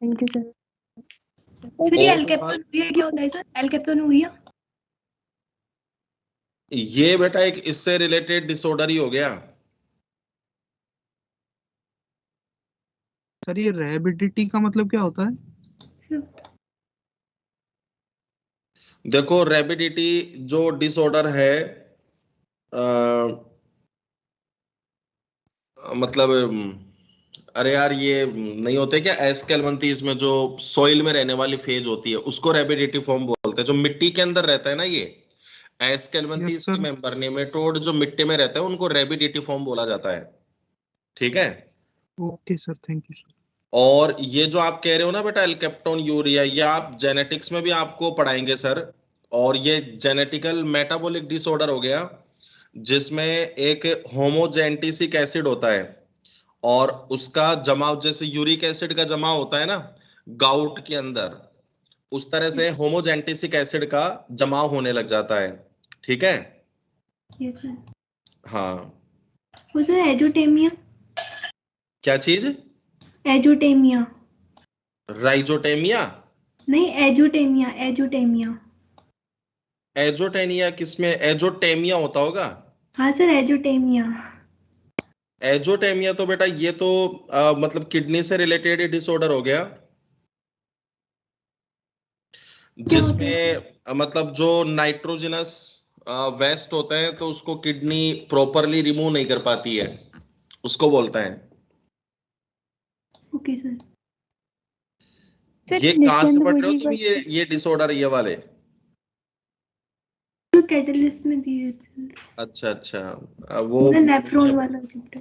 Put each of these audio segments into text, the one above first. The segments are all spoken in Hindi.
Thank you sir. सर ये एल्केप्टोनूरिया क्या होता है सर? एल्केप्टोनूरिया ये बेटा एक इससे रिलेटेड डिसऑर्डर ही हो गया। सर ये रैबिडिटी का मतलब क्या होता है? देखो रैबिडिटी जो डिसऑर्डर है मतलब अरे यार ये नहीं होते क्या एस्केलमंथीज में जो सॉइल में रहने वाली फेज होती है उसको रैबिडिटी फॉर्म बोलते हैं। जो मिट्टी के अंदर रहता है ना ये एस्केलमंथीज के मेंबर नेमेटोड जो मिट्टी में रहता है उनको रैबिडिटी फॉर्म बोला जाता है। ठीक है। Okay sir, thank you sir. और ये जो आप कह रहे हो ना बेटा एल्केप्टोन यूरिया, ये आप जेनेटिक्स में भी आपको पढ़ाएंगे सर। और ये जेनेटिकल मेटाबॉलिक डिसऑर्डर हो गया जिसमें एक होमोजेंटिसिक एसिड होता है और उसका जमाव जैसे यूरिक एसिड का जमाव होता है ना गाउट के अंदर, उस तरह से होमोजेंटिसिक एसिड का जमाव होने लग जाता है। ठीक है। Yes sir. हाँ। वो सर एजोटेमिया। क्या चीज? एजोटेमिया। राइजोटेमिया? नहीं एजोटेमिया, एजोटेमिया। एजोटेनिया किसमें एजोटेमिया होता होगा? हाँ सर एजोटेमिया। एजोटेमिया तो बेटा ये तो मतलब किडनी से रिलेटेड डिसऑर्डर हो गया जिसमें मतलब जो नाइट्रोजनस वेस्ट होते हैं तो उसको किडनी प्रॉपरली रिमूव नहीं कर पाती है, उसको बोलते हैं। Okay sir. ये कहां से पढ़ रहे हो तुम ये डिसऑर्डर ये वाले? तो कैटलिस्ट में दिए थे। अच्छा अच्छा वो नेफ्रॉन वाला चैप्टर।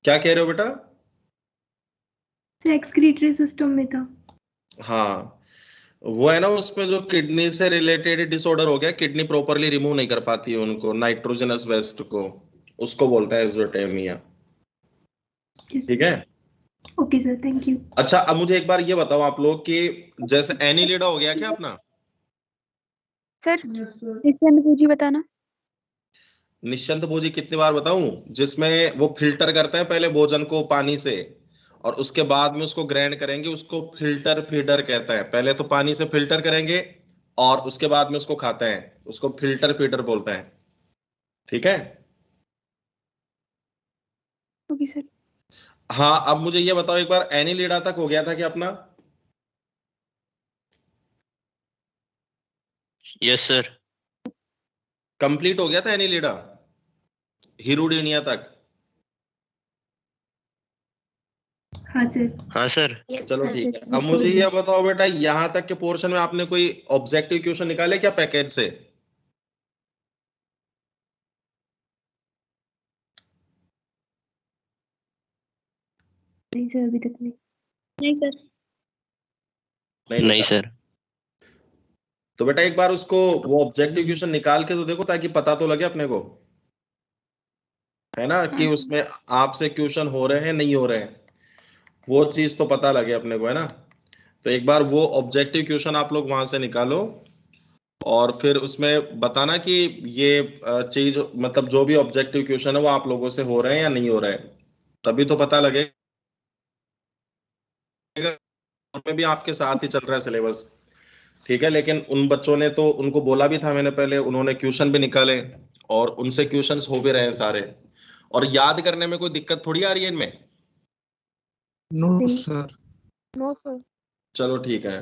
क्या कह रहे हो बेटा? एक्सक्रीटरी सिस्टम में था। हाँ वो है ना उसमें जो किडनी से रिलेटेड डिसऑर्डर हो गया, किडनी प्रॉपरली रिमूव नहीं कर पाती है उनको नाइट्रोजनस वेस्ट को, उसको बोलता है एजोटेमिया। ठीक है। Okay sir thank you. अच्छा अब मुझे एक बार ये बताओ आप लोग कि जैसे एनिलिडा हो गया क्या अपना? सर निश्चंद भोजी बताना। निश्चंत भोजी कितनी बार बताऊं? जिसमें वो फिल्टर करते हैं पहले भोजन को पानी से और उसके बाद में उसको ग्राइंड करेंगे, उसको फिल्टर फीडर कहता है। पहले तो पानी से फिल्टर करेंगे और उसके बाद में उसको खाते हैं, उसको फिल्टर फीडर बोलते हैं। ठीक है। Okay sir. हाँ अब मुझे ये बताओ एक बार एनिलिडा तक हो गया था क्या अपना? Yes sir. कंप्लीट हो गया था एनिलिडा हिरुडेनिया तक? हाँ सर। हाँ सर। चलो ठीक है। अब मुझे ये बताओ बेटा यहां तक के पोर्शन में आपने कोई ऑब्जेक्टिव क्वेश्चन निकाले क्या पैकेज से? नहीं सर अभी तक नहीं। नहीं सर। नहीं सर। तो बेटा एक बार उसको वो ऑब्जेक्टिव क्वेश्चन निकाल के तो देखो ताकि पता तो लगे अपने को, है ना, कि उसमें आपसे क्वेश्चन हो रहे हैं नहीं हो रहे हैं, वो चीज तो पता लगे अपने को, है ना। तो एक बार वो ऑब्जेक्टिव क्वेश्चन आप लोग वहां से निकालो और फिर उसमें बताना कि ये चीज मतलब जो भी ऑब्जेक्टिव क्वेश्चन है वो आप लोगों से हो रहे हैं या नहीं हो रहे हैं, तभी तो पता लगेगा। में भी आपके साथ ही चल रहा है सिलेबस। ठीक है। लेकिन उन बच्चों ने तो उनको बोला भी था मैंने पहले, उन्होंने क्वेश्चन भी निकाले और उनसे क्वेश्चंस हो भी रहे हैं सारे, और याद करने में कोई दिक्कत थोड़ी आ रही है इनमें। No sir. No sir. चलो ठीक है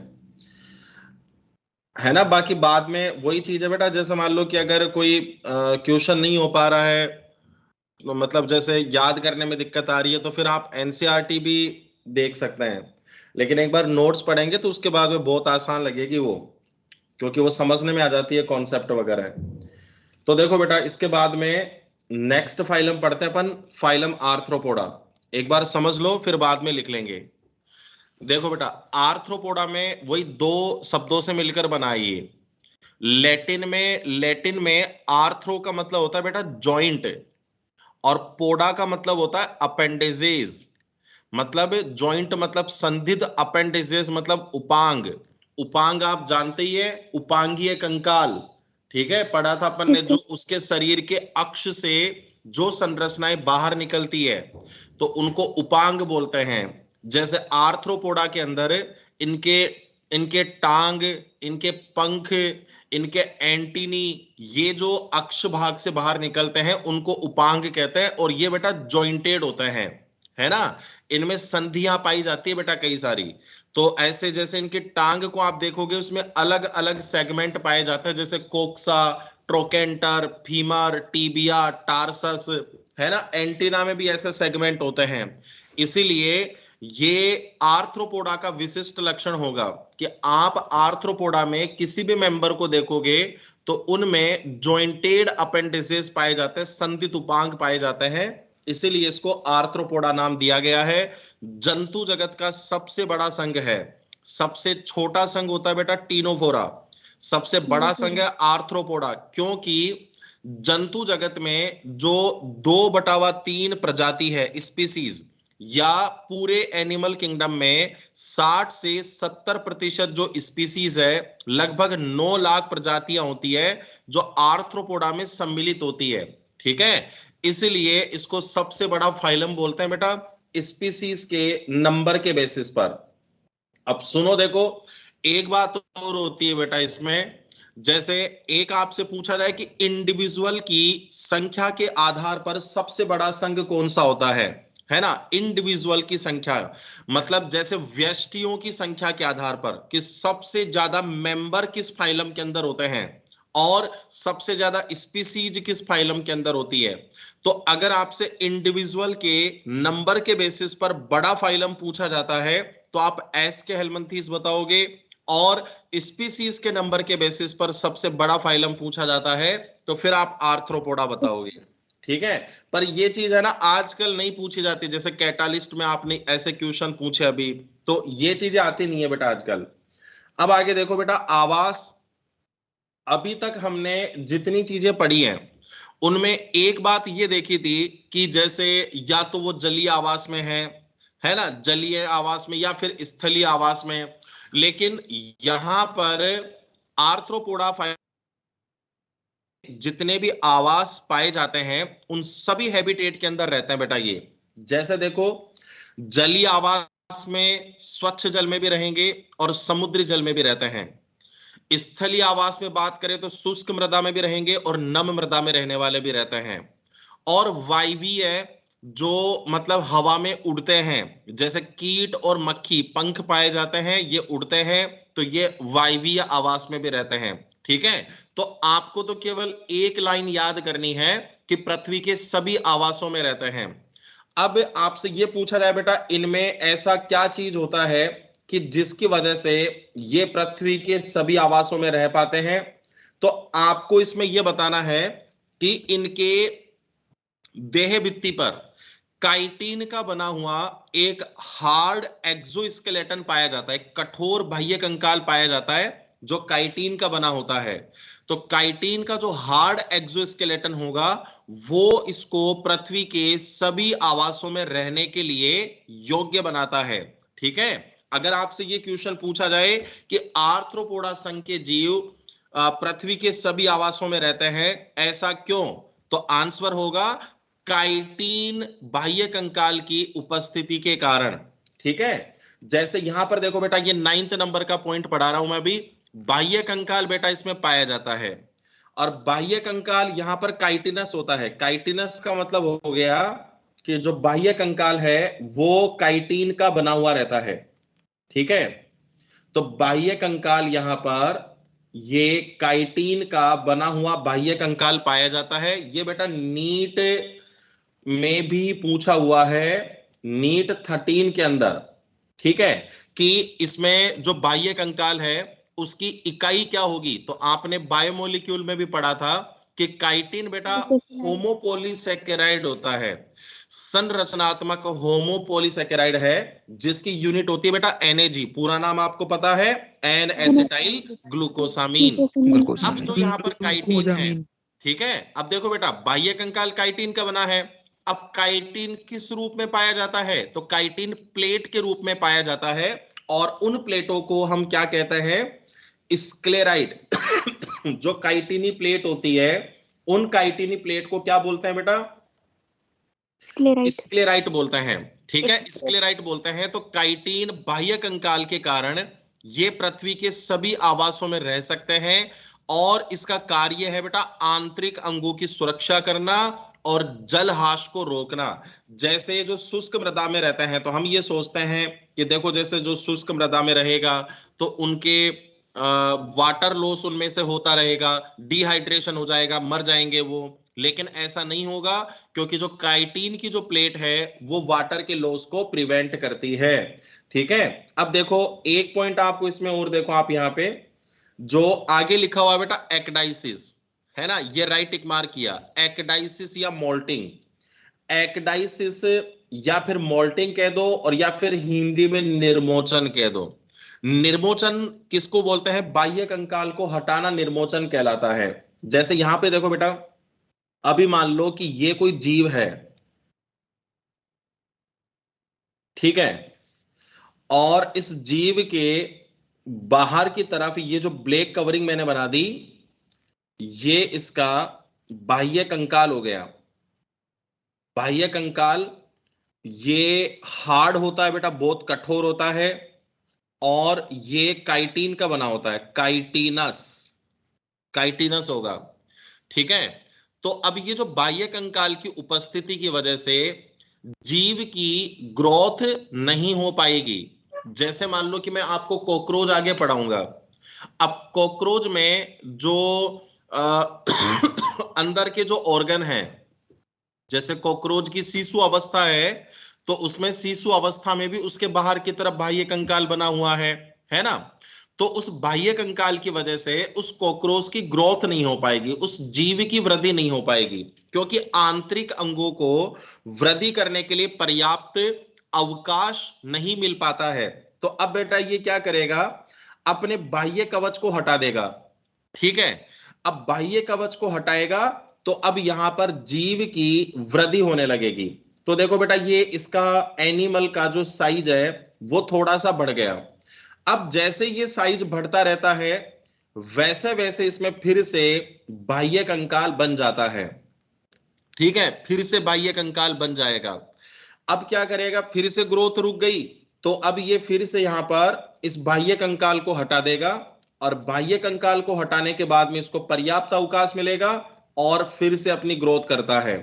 ना। बाकी बाद में वही चीज है बेटा, जैसे मान लो कि अगर कोई क्वेश्चन नहीं हो पा रहा है तो मतलब जैसे याद करने में दिक्कत आ रही है तो फिर आप एनसीईआरटी भी देख सकते हैं, लेकिन एक बार नोट्स पढ़ेंगे तो उसके बाद में बहुत आसान लगेगी वो, क्योंकि वो समझने में आ जाती है कॉन्सेप्ट वगैरह। तो देखो बेटा इसके बाद में नेक्स्ट फाइलम पढ़ते हैं अपन, फाइलम आर्थ्रोपोडा। एक बार समझ लो फिर बाद में लिख लेंगे। देखो बेटा आर्थ्रोपोडा में वही दो शब्दों से मिलकर बना है ये। लैटिन में आर्थ्रो का मतलब होता है बेटा जॉइंट और पोडा का मतलब होता है अपेंडेजेस। मतलब जॉइंट मतलब संधित, अपेंडेजेस मतलब उपांग। उपांग आप जानते ही है, उपांगीय कंकाल। ठीक है, पढ़ा था अपन ने, जो उसके शरीर के अक्ष से जो संरचनाएं बाहर निकलती है तो उनको उपांग बोलते हैं। जैसे आर्थ्रोपोडा के अंदर इनके इनके टांग, इनके पंख, इनके एंटीनी, ये जो अक्ष भाग से बाहर निकलते हैं उनको उपांग कहते हैं, और ये बेटा जॉइंटेड होते हैं, है ना। इनमें संधियां पाई जाती है बेटा कई सारी। तो ऐसे जैसे इनकी टांग को आप देखोगे उसमें अलग अलग सेगमेंट पाए जाते हैं, जैसे कोक्सा, ट्रोकेंटर, फीमर, टीबिया, टार्सस, है ना। एंटीना में भी ऐसे सेगमेंट होते हैं। इसीलिए ये आर्थ्रोपोडा का विशिष्ट लक्षण होगा कि आप आर्थ्रोपोडा में किसी भी मेंबर को देखोगे तो उनमें जॉइंटेड अपेंडिसेस पाए जाते हैं, संधित उपांग पाए जाते हैं, इसीलिए इसको आर्थ्रोपोडा नाम दिया गया है। जंतु जगत का सबसे बड़ा संघ है। सबसे छोटा संघ होता है बेटा टीनोफोरा, सबसे बड़ा संघ है आर्थ्रोपोडा, क्योंकि जंतु जगत में जो 2/3 प्रजाति है, स्पीसीज, या पूरे एनिमल किंगडम में 60 से 70% जो स्पीसीज है, लगभग 9 लाख प्रजातियां होती है जो आर्थ्रोपोडा में सम्मिलित होती है, ठीक है। इसलिए इसको सबसे बड़ा फाइलम बोलते हैं बेटा, स्पीसीज के नंबर के बेसिस पर। अब सुनो, देखो एक बात और होती है बेटा इसमें, जैसे एक आपसे पूछा जाए कि इंडिविजुअल की संख्या के आधार पर सबसे बड़ा संघ कौन सा होता है ना। इंडिविजुअल की संख्या मतलब जैसे व्यष्टियों की संख्या के आधार पर कि सबसे ज्यादा मेंबर किस फाइलम के अंदर होते हैं और सबसे ज्यादा स्पीसीज किस फाइलम के अंदर होती है। तो अगर आपसे इंडिविजुअल के नंबर के बेसिस पर बड़ा फाइलम पूछा जाता है तो आप एस के हेलमिंथेस बताओगे, और स्पीसीज के नंबर के बेसिस पर सबसे बड़ा फाइलम पूछा जाता है तो फिर आप आर्थ्रोपोडा बताओगे, ठीक है। पर ये चीज है ना आजकल नहीं पूछी जाती, जैसे कैटालिस्ट में आपने ऐसे क्वेश्चन पूछे अभी, तो ये चीजें आती नहीं है बेटा आजकल। अब आगे देखो बेटा, आवास। अभी तक हमने जितनी चीजें पढ़ी हैं उनमें एक बात ये देखी थी कि जैसे या तो वो जलीय आवास में है ना, जलीय आवास में या फिर स्थलीय आवास में, लेकिन यहां पर आर्थ्रोपोडा जितने भी आवास पाए जाते हैं उन सभी हैबिटेट के अंदर रहते हैं बेटा ये। जैसे देखो, जलीय आवास में स्वच्छ जल में भी रहेंगे और समुद्री जल में भी रहते हैं। स्थलीय आवास में बात करें तो शुष्क मृदा में भी रहेंगे और नम मृदा में रहने वाले भी रहते हैं। और वायवीय जो मतलब हवा में उड़ते हैं, जैसे कीट और मक्खी पंख पाए जाते हैं, ये उड़ते हैं, तो ये वायवीय आवास में भी रहते हैं, ठीक है। तो आपको तो केवल एक लाइन याद करनी है कि पृथ्वी के सभी आवासों में रहते हैं। अब आपसे ये पूछा जाए बेटा, इनमें ऐसा क्या चीज होता है कि जिसकी वजह से ये पृथ्वी के सभी आवासों में रह पाते हैं, तो आपको इसमें यह बताना है कि इनके देह भित्ति पर काइटिन का बना हुआ एक हार्ड एक्सोस्केलेटन पाया जाता है, कठोर बाह्य कंकाल पाया जाता है जो काइटिन का बना होता है। तो काइटिन का जो हार्ड एक्सोस्केलेटन होगा वो इसको पृथ्वी के सभी आवासों में रहने के लिए योग्य बनाता है, ठीक है। अगर आपसे ये क्वेश्चन पूछा जाए कि आर्थ्रोपोडा संघ के जीव पृथ्वी के सभी आवासों में रहते हैं, ऐसा क्यों, तो आंसर होगा काइटिन बाह्य कंकाल की उपस्थिति के कारण, ठीक है। जैसे यहां पर देखो बेटा, ये 9th नंबर का पॉइंट पढ़ा रहा हूं मैं अभी, बाह्य कंकाल बेटा इसमें पाया जाता है, और बाह्य कंकाल यहां पर काइटिनस होता है। काइटिनस का मतलब हो गया कि जो बाह्य कंकाल है वो काइटिन का बना हुआ रहता है, ठीक है। तो बाह्य कंकाल यहां पर ये काइटिन का बना हुआ बाह्य कंकाल पाया जाता है। ये बेटा नीट में भी पूछा हुआ है, नीट 13 के अंदर, ठीक है, कि इसमें जो बाह्य कंकाल है उसकी इकाई क्या होगी। तो आपने बायोमोलिक्यूल में भी पढ़ा था कि काइटिन बेटा होमोपोलीसैकेराइड होता है, संरचनात्मक होमोपोलीसैकेराइड है, जिसकी यूनिट होती है बेटा NAG, पूरा नाम आपको पता है, एन एसिटाइल ग्लूकोसामीन। अब जो यहाँ पर काइटिन है, ठीक है, अब देखो बेटा बाह्य कंकाल काइटिन का बना है। अब काइटिन किस रूप में पाया जाता है, तो काइटिन प्लेट के रूप में पाया जाता है, और उन प्लेटों को हम क्या कहते हैं, स्क्लेराइड। जो काइटिनी प्लेट होती है उन काइटिनी प्लेट को क्या बोलते हैं बेटा, स्क्लेराइट बोलते हैं। ठीक है, स्क्लेराइट बोलते हैं। तो काइटिन बाह्य कंकाल के कारण ये पृथ्वी के सभी आवासों में रह सकते हैं और इसका कार्य है बेटा आंतरिक अंगों की सुरक्षा करना और जलहाश को रोकना। जैसे जो शुष्क मृदा में रहते हैं तो हम ये सोचते हैं कि देखो जैसे जो शुष्क मृदा में रहेगा तो उनके वाटर लॉस उनमें से होता रहेगा, डिहाइड्रेशन हो जाएगा, मर जाएंगे वो। लेकिन ऐसा नहीं होगा क्योंकि जो काइटिन की जो प्लेट है वो वाटर के लॉस को प्रिवेंट करती है। ठीक है, अब देखो एक पॉइंट आपको इसमें और देखो, आप यहां पे जो आगे लिखा हुआ बेटा एक्डाइसिस है ना, ये राइट टिक मार्क किया। एक्डाइसिस या मोल्टिंग, एक्डाइसिस या फिर मोल्टिंग कह दो और या फिर हिंदी में निर्मोचन कह दो। निर्मोचन किसको बोलते हैं? बाह्य कंकाल को हटाना निर्मोचन कहलाता है। जैसे यहां पे देखो बेटा, अभी मान लो कि ये कोई जीव है, ठीक है, और इस जीव के बाहर की तरफ ये जो ब्लैक कवरिंग मैंने बना दी, ये इसका बाह्य कंकाल हो गया। बाह्य कंकाल ये हार्ड होता है बेटा, बहुत कठोर होता है, और ये काइटिन का बना होता है, काइटिनस, काइटिनस होगा। ठीक है, तो अब ये जो बाह्य कंकाल की उपस्थिति की वजह से जीव की ग्रोथ नहीं हो पाएगी। जैसे मान लो कि मैं आपको कॉकरोच आगे पढ़ाऊंगा। अब कॉकरोच में जो अंदर के जो ऑर्गन हैं, जैसे कॉकरोच की शिशु अवस्था है तो उसमें शिशु अवस्था में भी उसके बाहर की तरफ बाह्य कंकाल बना हुआ है ना। तो उस बाह्य कंकाल की वजह से उस कॉकरोच की ग्रोथ नहीं हो पाएगी, उस जीव की वृद्धि नहीं हो पाएगी, क्योंकि आंतरिक अंगों को वृद्धि करने के लिए पर्याप्त अवकाश नहीं मिल पाता है। तो अब बेटा ये क्या करेगा? अपने बाह्य कवच को हटा देगा। ठीक है, अब बाह्य कवच को हटाएगा तो अब यहां पर जीव की वृद्धि होने लगेगी। तो देखो बेटा, ये इसका एनिमल का जो साइज है वो थोड़ा सा बढ़ गया। अब जैसे ये साइज बढ़ता रहता है वैसे वैसे इसमें फिर से बाह्य कंकाल बन जाता है। ठीक है, फिर से बाह्य कंकाल बन जाएगा। अब क्या करेगा? फिर से ग्रोथ रुक गई तो अब ये फिर से यहां पर इस बाह्य कंकाल को हटा देगा, और बाह्य कंकाल को हटाने के बाद में इसको पर्याप्त अवकाश मिलेगा और फिर से अपनी ग्रोथ करता है।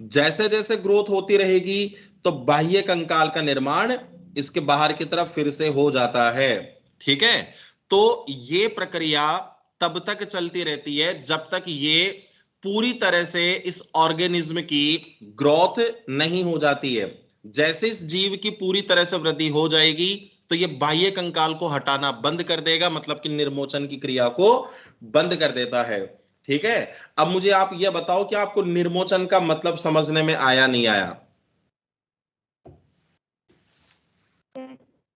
जैसे जैसे ग्रोथ होती रहेगी तो बाह्य कंकाल का निर्माण इसके बाहर की तरफ फिर से हो जाता है। ठीक है, तो ये प्रक्रिया तब तक चलती रहती है जब तक ये पूरी तरह से इस ऑर्गेनिज्म की ग्रोथ नहीं हो जाती है। जैसे इस जीव की पूरी तरह से वृद्धि हो जाएगी तो ये बाह्य कंकाल को हटाना बंद कर देगा, मतलब कि निर्मोचन की क्रिया को बंद कर देता है। ठीक है, अब मुझे आप यह बताओ कि आपको निर्मोचन का मतलब समझने में आया नहीं आया?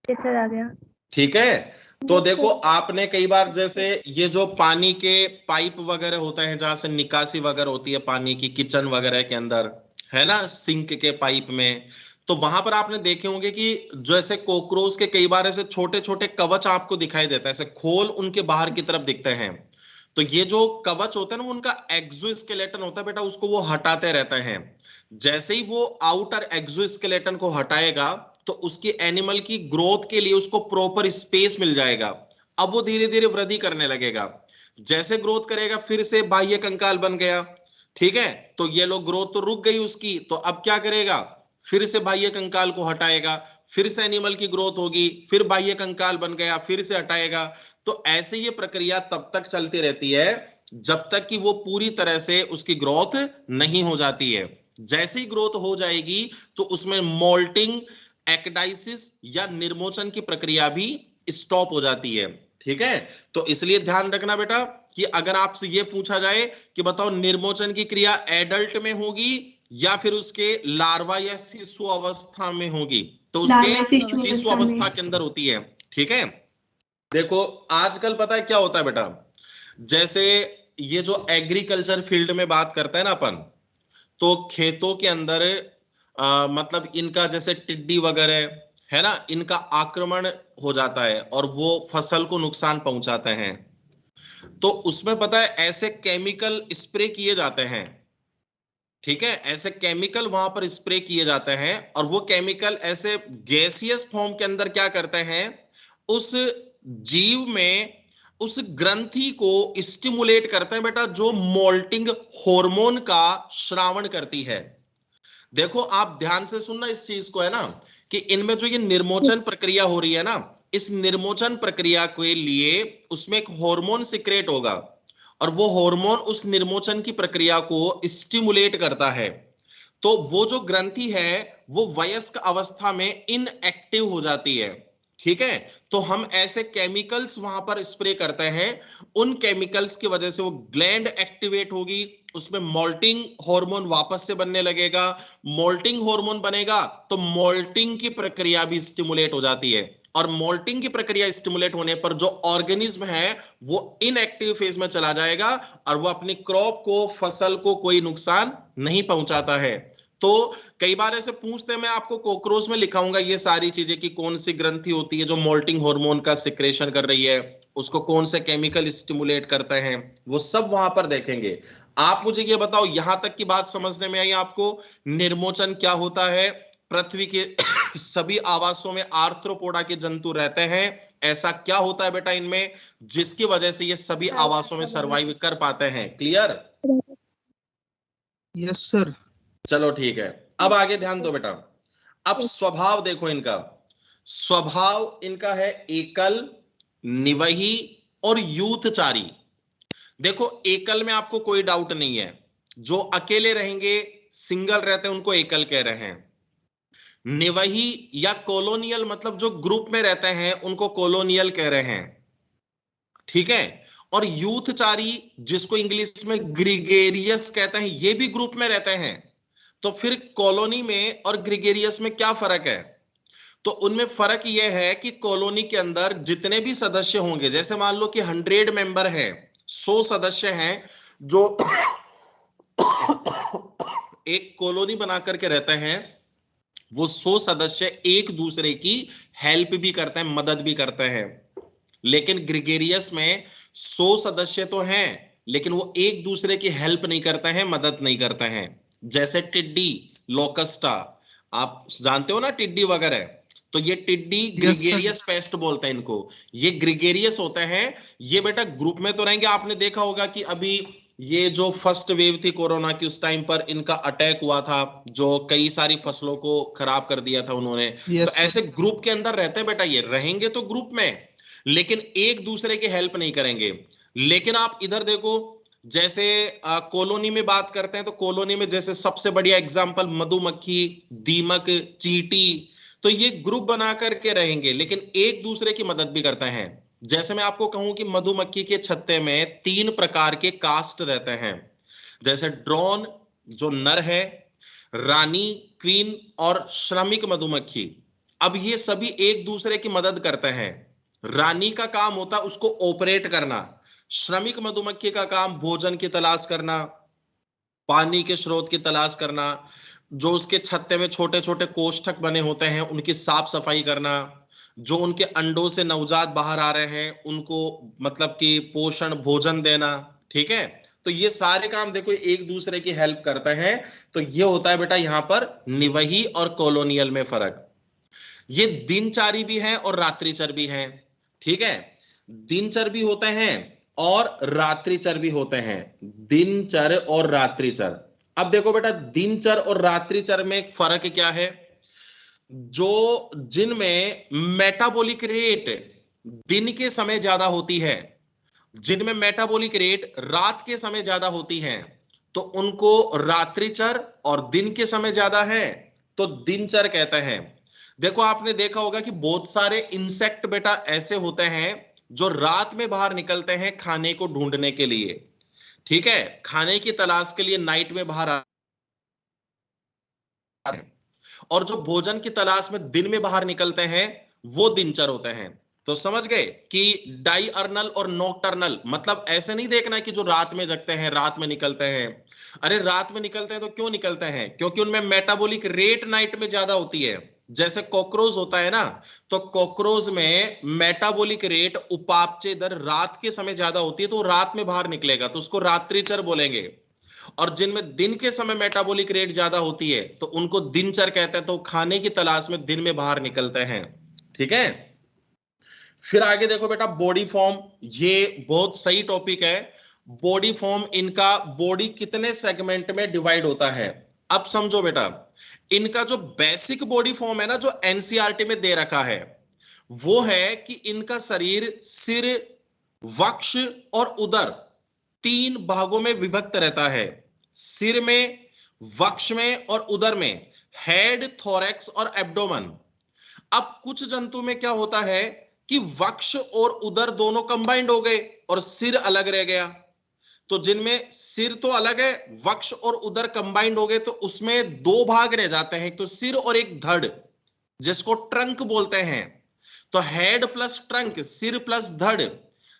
सर आ गया। ठीक है, तो देखो आपने कई बार जैसे ये जो पानी के पाइप वगैरह होते हैं जहां से निकासी वगैरह होती है पानी की, किचन वगैरह के अंदर है ना, सिंक के पाइप में, तो वहां पर आपने देखे होंगे कि जैसे कॉकरोच के कई बार ऐसे छोटे छोटे कवच आपको दिखाई देता है, ऐसे खोल उनके बाहर की तरफ दिखते हैं। तो ये जो कवच होता है ना, उनका एक्सोस्केलेटन होता है बेटा, उसको वो हटाते रहते हैं। जैसे ही वो आउटर एक्सोस्केलेटन को हटाएगा तो उसकी एनिमल की ग्रोथ के लिए उसको प्रॉपर स्पेस मिल जाएगा। अब वो धीरे धीरे वृद्धि करने लगेगा। जैसे ग्रोथ करेगा फिर से बाह्य कंकाल बन गया। ठीक है, तो ये लो ग्रोथ तो रुक गई उसकी, तो अब क्या करेगा? फिर से बाह्य कंकाल को हटाएगा, फिर से एनिमल की ग्रोथ होगी, फिर बाह्य कंकाल बन गया, फिर से हटाएगा। तो ऐसे ये प्रक्रिया तब तक चलती रहती है जब तक कि वो पूरी तरह से उसकी ग्रोथ नहीं हो जाती है। जैसे ही ग्रोथ हो जाएगी तो उसमें मोल्टिंग, एक्डाइसिस या निर्मोचन की प्रक्रिया भी स्टॉप हो जाती है। ठीक है, तो इसलिए ध्यान रखना बेटा कि अगर आपसे यह पूछा जाए कि बताओ निर्मोचन की क्रिया एडल्ट में होगी या फिर उसके लार्वा या शिशु अवस्था में होगी, तो उसके शिशु अवस्था के अंदर होती है। ठीक है, देखो आजकल पता है क्या होता है बेटा, जैसे ये जो एग्रीकल्चर फील्ड में बात करते हैं ना अपन, तो खेतों के अंदर मतलब इनका जैसे टिड्डी वगैरह है ना, इनका आक्रमण हो जाता है और वो फसल को नुकसान पहुंचाते हैं। तो उसमें पता है ऐसे केमिकल स्प्रे किए जाते हैं ठीक है, ऐसे केमिकल वहां पर स्प्रे किए जाते हैं और वो केमिकल ऐसे गैसियस फॉर्म के अंदर क्या करते हैं, उस जीव में उस ग्रंथि को स्टिमुलेट करते हैं बेटा, जो मोल्टिंग हार्मोन का श्रावण करती है। देखो आप ध्यान से सुनना इस चीज को, है ना, कि इनमें जो ये निर्मोचन प्रक्रिया हो रही है ना, इस निर्मोचन प्रक्रिया के लिए उसमें एक हार्मोन सिक्रेट होगा और वो हार्मोन उस निर्मोचन की प्रक्रिया को स्टिमुलेट करता है। तो वो जो ग्रंथि है वो वयस्क अवस्था में इनएक्टिव हो जाती है। ठीक है, तो हम ऐसे केमिकल्स वहां पर स्प्रे करते हैं, उन केमिकल्स की वजह से वो ग्लैंड एक्टिवेट होगी, उसमें मोल्टिंग हार्मोन वापस से बनने लगेगा। मोल्टिंग हार्मोन बनेगा तो मोल्टिंग की प्रक्रिया भी स्टिमुलेट हो जाती है और मोल्टिंग की प्रक्रिया स्टिमुलेट होने पर जो ऑर्गेनिज्म है वो इनएक्टिव फेज में चला जाएगा और वो अपनी क्रॉप को, फसल को कोई नुकसान नहीं पहुंचाता है। तो कई बार ऐसे पूछते हैं, मैं आपको कॉकरोच में लिखाऊंगा ये सारी चीजें कि कौन सी ग्रंथि होती है जो मोल्टिंग हार्मोन का सिक्रेशन कर रही है, उसको कौन से केमिकल स्टिमुलेट करते हैं, वो सब वहां पर देखेंगे। आप मुझे ये बताओ, यहां तक की बात समझने में आई आपको? निर्मोचन क्या होता है? पृथ्वी के सभी आवासों में आर्थ्रोपोडा के जंतु रहते हैं। ऐसा क्या होता है बेटा इनमें जिसकी वजह से ये सभी आवासों में सरवाइव कर पाते हैं? क्लियर? Yes sir. चलो ठीक है, अब आगे ध्यान दो बेटा। अब स्वभाव देखो इनका। स्वभाव इनका है एकल, निवही और यूथचारी। देखो एकल में आपको कोई डाउट नहीं है, जो अकेले रहेंगे, सिंगल रहते हैं, उनको एकल कह रहे हैं। निवही या कॉलोनियल मतलब जो ग्रुप में रहते हैं उनको कॉलोनियल कह रहे हैं। ठीक है, और यूथचारी जिसको इंग्लिश में ग्रिगेरियस कहते हैं, ये भी ग्रुप में रहते हैं। तो फिर कॉलोनी में और ग्रिगेरियस में क्या फर्क है? तो उनमें फर्क यह है कि कॉलोनी के अंदर जितने भी सदस्य होंगे, जैसे मान लो कि 100 मेंबर है, 100 सदस्य हैं जो एक कॉलोनी बना करके रहते हैं, वो 100 सदस्य एक दूसरे की हेल्प भी करते हैं, मदद भी करते हैं। लेकिन ग्रिगेरियस में 100 सदस्य तो हैं लेकिन वो एक दूसरे की हेल्प नहीं करते हैं, मदद नहीं करते हैं। जैसे टिड्डी, लोकस्टा, आप जानते हो ना टिड्डी वगैरह, तो ये टिड्डी ग्रिगेरियस पेस्ट बोलते हैं इनको, ये ग्रिगेरियस होते हैं। ये बेटा ग्रुप में तो रहेंगे। आपने देखा होगा कि अभी ये जो फर्स्ट वेव थी कोरोना की, उस टाइम पर इनका अटैक हुआ था, जो कई सारी फसलों को खराब कर दिया था उन्होंने। तो ऐसे ग्रुप के अंदर रहते हैं बेटा, ये रहेंगे तो ग्रुप में, लेकिन एक दूसरे की हेल्प नहीं करेंगे। लेकिन आप इधर देखो, जैसे कॉलोनी में बात करते हैं तो कॉलोनी में जैसे सबसे बढ़िया एग्जांपल मधुमक्खी, दीमक, चींटी, तो ये ग्रुप बना करके रहेंगे लेकिन एक दूसरे की मदद भी करते हैं। जैसे मैं आपको कहूं कि मधुमक्खी के छत्ते में 3 प्रकार के कास्ट रहते हैं, जैसे ड्रोन जो नर है, रानी क्वीन और श्रमिक मधुमक्खी। अब ये सभी एक दूसरे की मदद करते हैं। रानी का काम होता है उसको ऑपरेट करना, श्रमिक मधुमक्खी का काम भोजन की तलाश करना, पानी के स्रोत की तलाश करना, जो उसके छत्ते में छोटे छोटे कोष्ठक बने होते हैं उनकी साफ सफाई करना, जो उनके अंडों से नवजात बाहर आ रहे हैं उनको मतलब कि पोषण भोजन देना। ठीक है, तो ये सारे काम देखो एक दूसरे की हेल्प करते हैं। तो ये होता है बेटा यहां पर निवही और कॉलोनियल में फर्क। ये दिनचरी भी है और रात्रिचर भी है। ठीक है, दिनचर भी होते हैं और रात्रिचर भी होते हैं, दिनचर और रात्रिचर। अब देखो बेटा दिनचर और रात्रिचर में एक फर्क क्या है? जो जिनमें मेटाबॉलिक रेट दिन के समय ज्यादा होती है, जिनमें मेटाबॉलिक रेट रात के समय ज्यादा होती है, तो उनको रात्रिचर, और दिन के समय ज्यादा है तो दिनचर कहते हैं। देखो आपने देखा होगा कि बहुत सारे इंसेक्ट बेटा ऐसे होते हैं जो रात में बाहर निकलते हैं खाने को ढूंढने के लिए। ठीक है, खाने की तलाश के लिए नाइट में बाहर आते हैं, और जो भोजन की तलाश में दिन में बाहर निकलते हैं वो दिनचर होते हैं। तो समझ गए कि डायर्नल और नॉकटर्नल मतलब ऐसे नहीं देखना कि जो रात में जगते हैं रात में निकलते हैं। अरे रात में निकलते हैं तो क्यों निकलते हैं? क्योंकि उनमें मेटाबॉलिक रेट नाइट में ज्यादा होती है। जैसे कॉकरोच होता है ना, तो कॉकरोच में मेटाबॉलिक रेट उपापचय दर रात के समय ज्यादा होती है, तो रात में बाहर निकलेगा तो उसको रात्रिचर बोलेंगे। और जिनमें दिन के समय मेटाबॉलिक रेट ज्यादा होती है तो उनको दिनचर कहते हैं, तो खाने की तलाश में दिन में बाहर निकलते हैं। ठीक है, फिर आगे देखो बेटा बॉडी फॉर्म, ये बहुत सही टॉपिक है। बॉडी फॉर्म, इनका बॉडी कितने सेगमेंट में डिवाइड होता है। अब समझो बेटा, इनका जो बेसिक बॉडी फॉर्म है ना, जो एनसीईआरटी में दे रखा है, वो है कि इनका शरीर सिर, वक्ष और उदर 3 भागों में विभक्त रहता है। सिर में, वक्ष में और उदर में, हेड, थोरैक्स और एब्डोमेन। अब कुछ जंतु में क्या होता है कि वक्ष और उदर दोनों कंबाइंड हो गए और सिर अलग रह गया। तो जिनमें सिर तो अलग है, वक्ष और उदर कंबाइंड हो गए, तो उसमें 2 भाग रह जाते हैं, एक तो सिर और एक धड़, जिसको ट्रंक बोलते हैं। तो हेड प्लस ट्रंक, सिर प्लस धड़।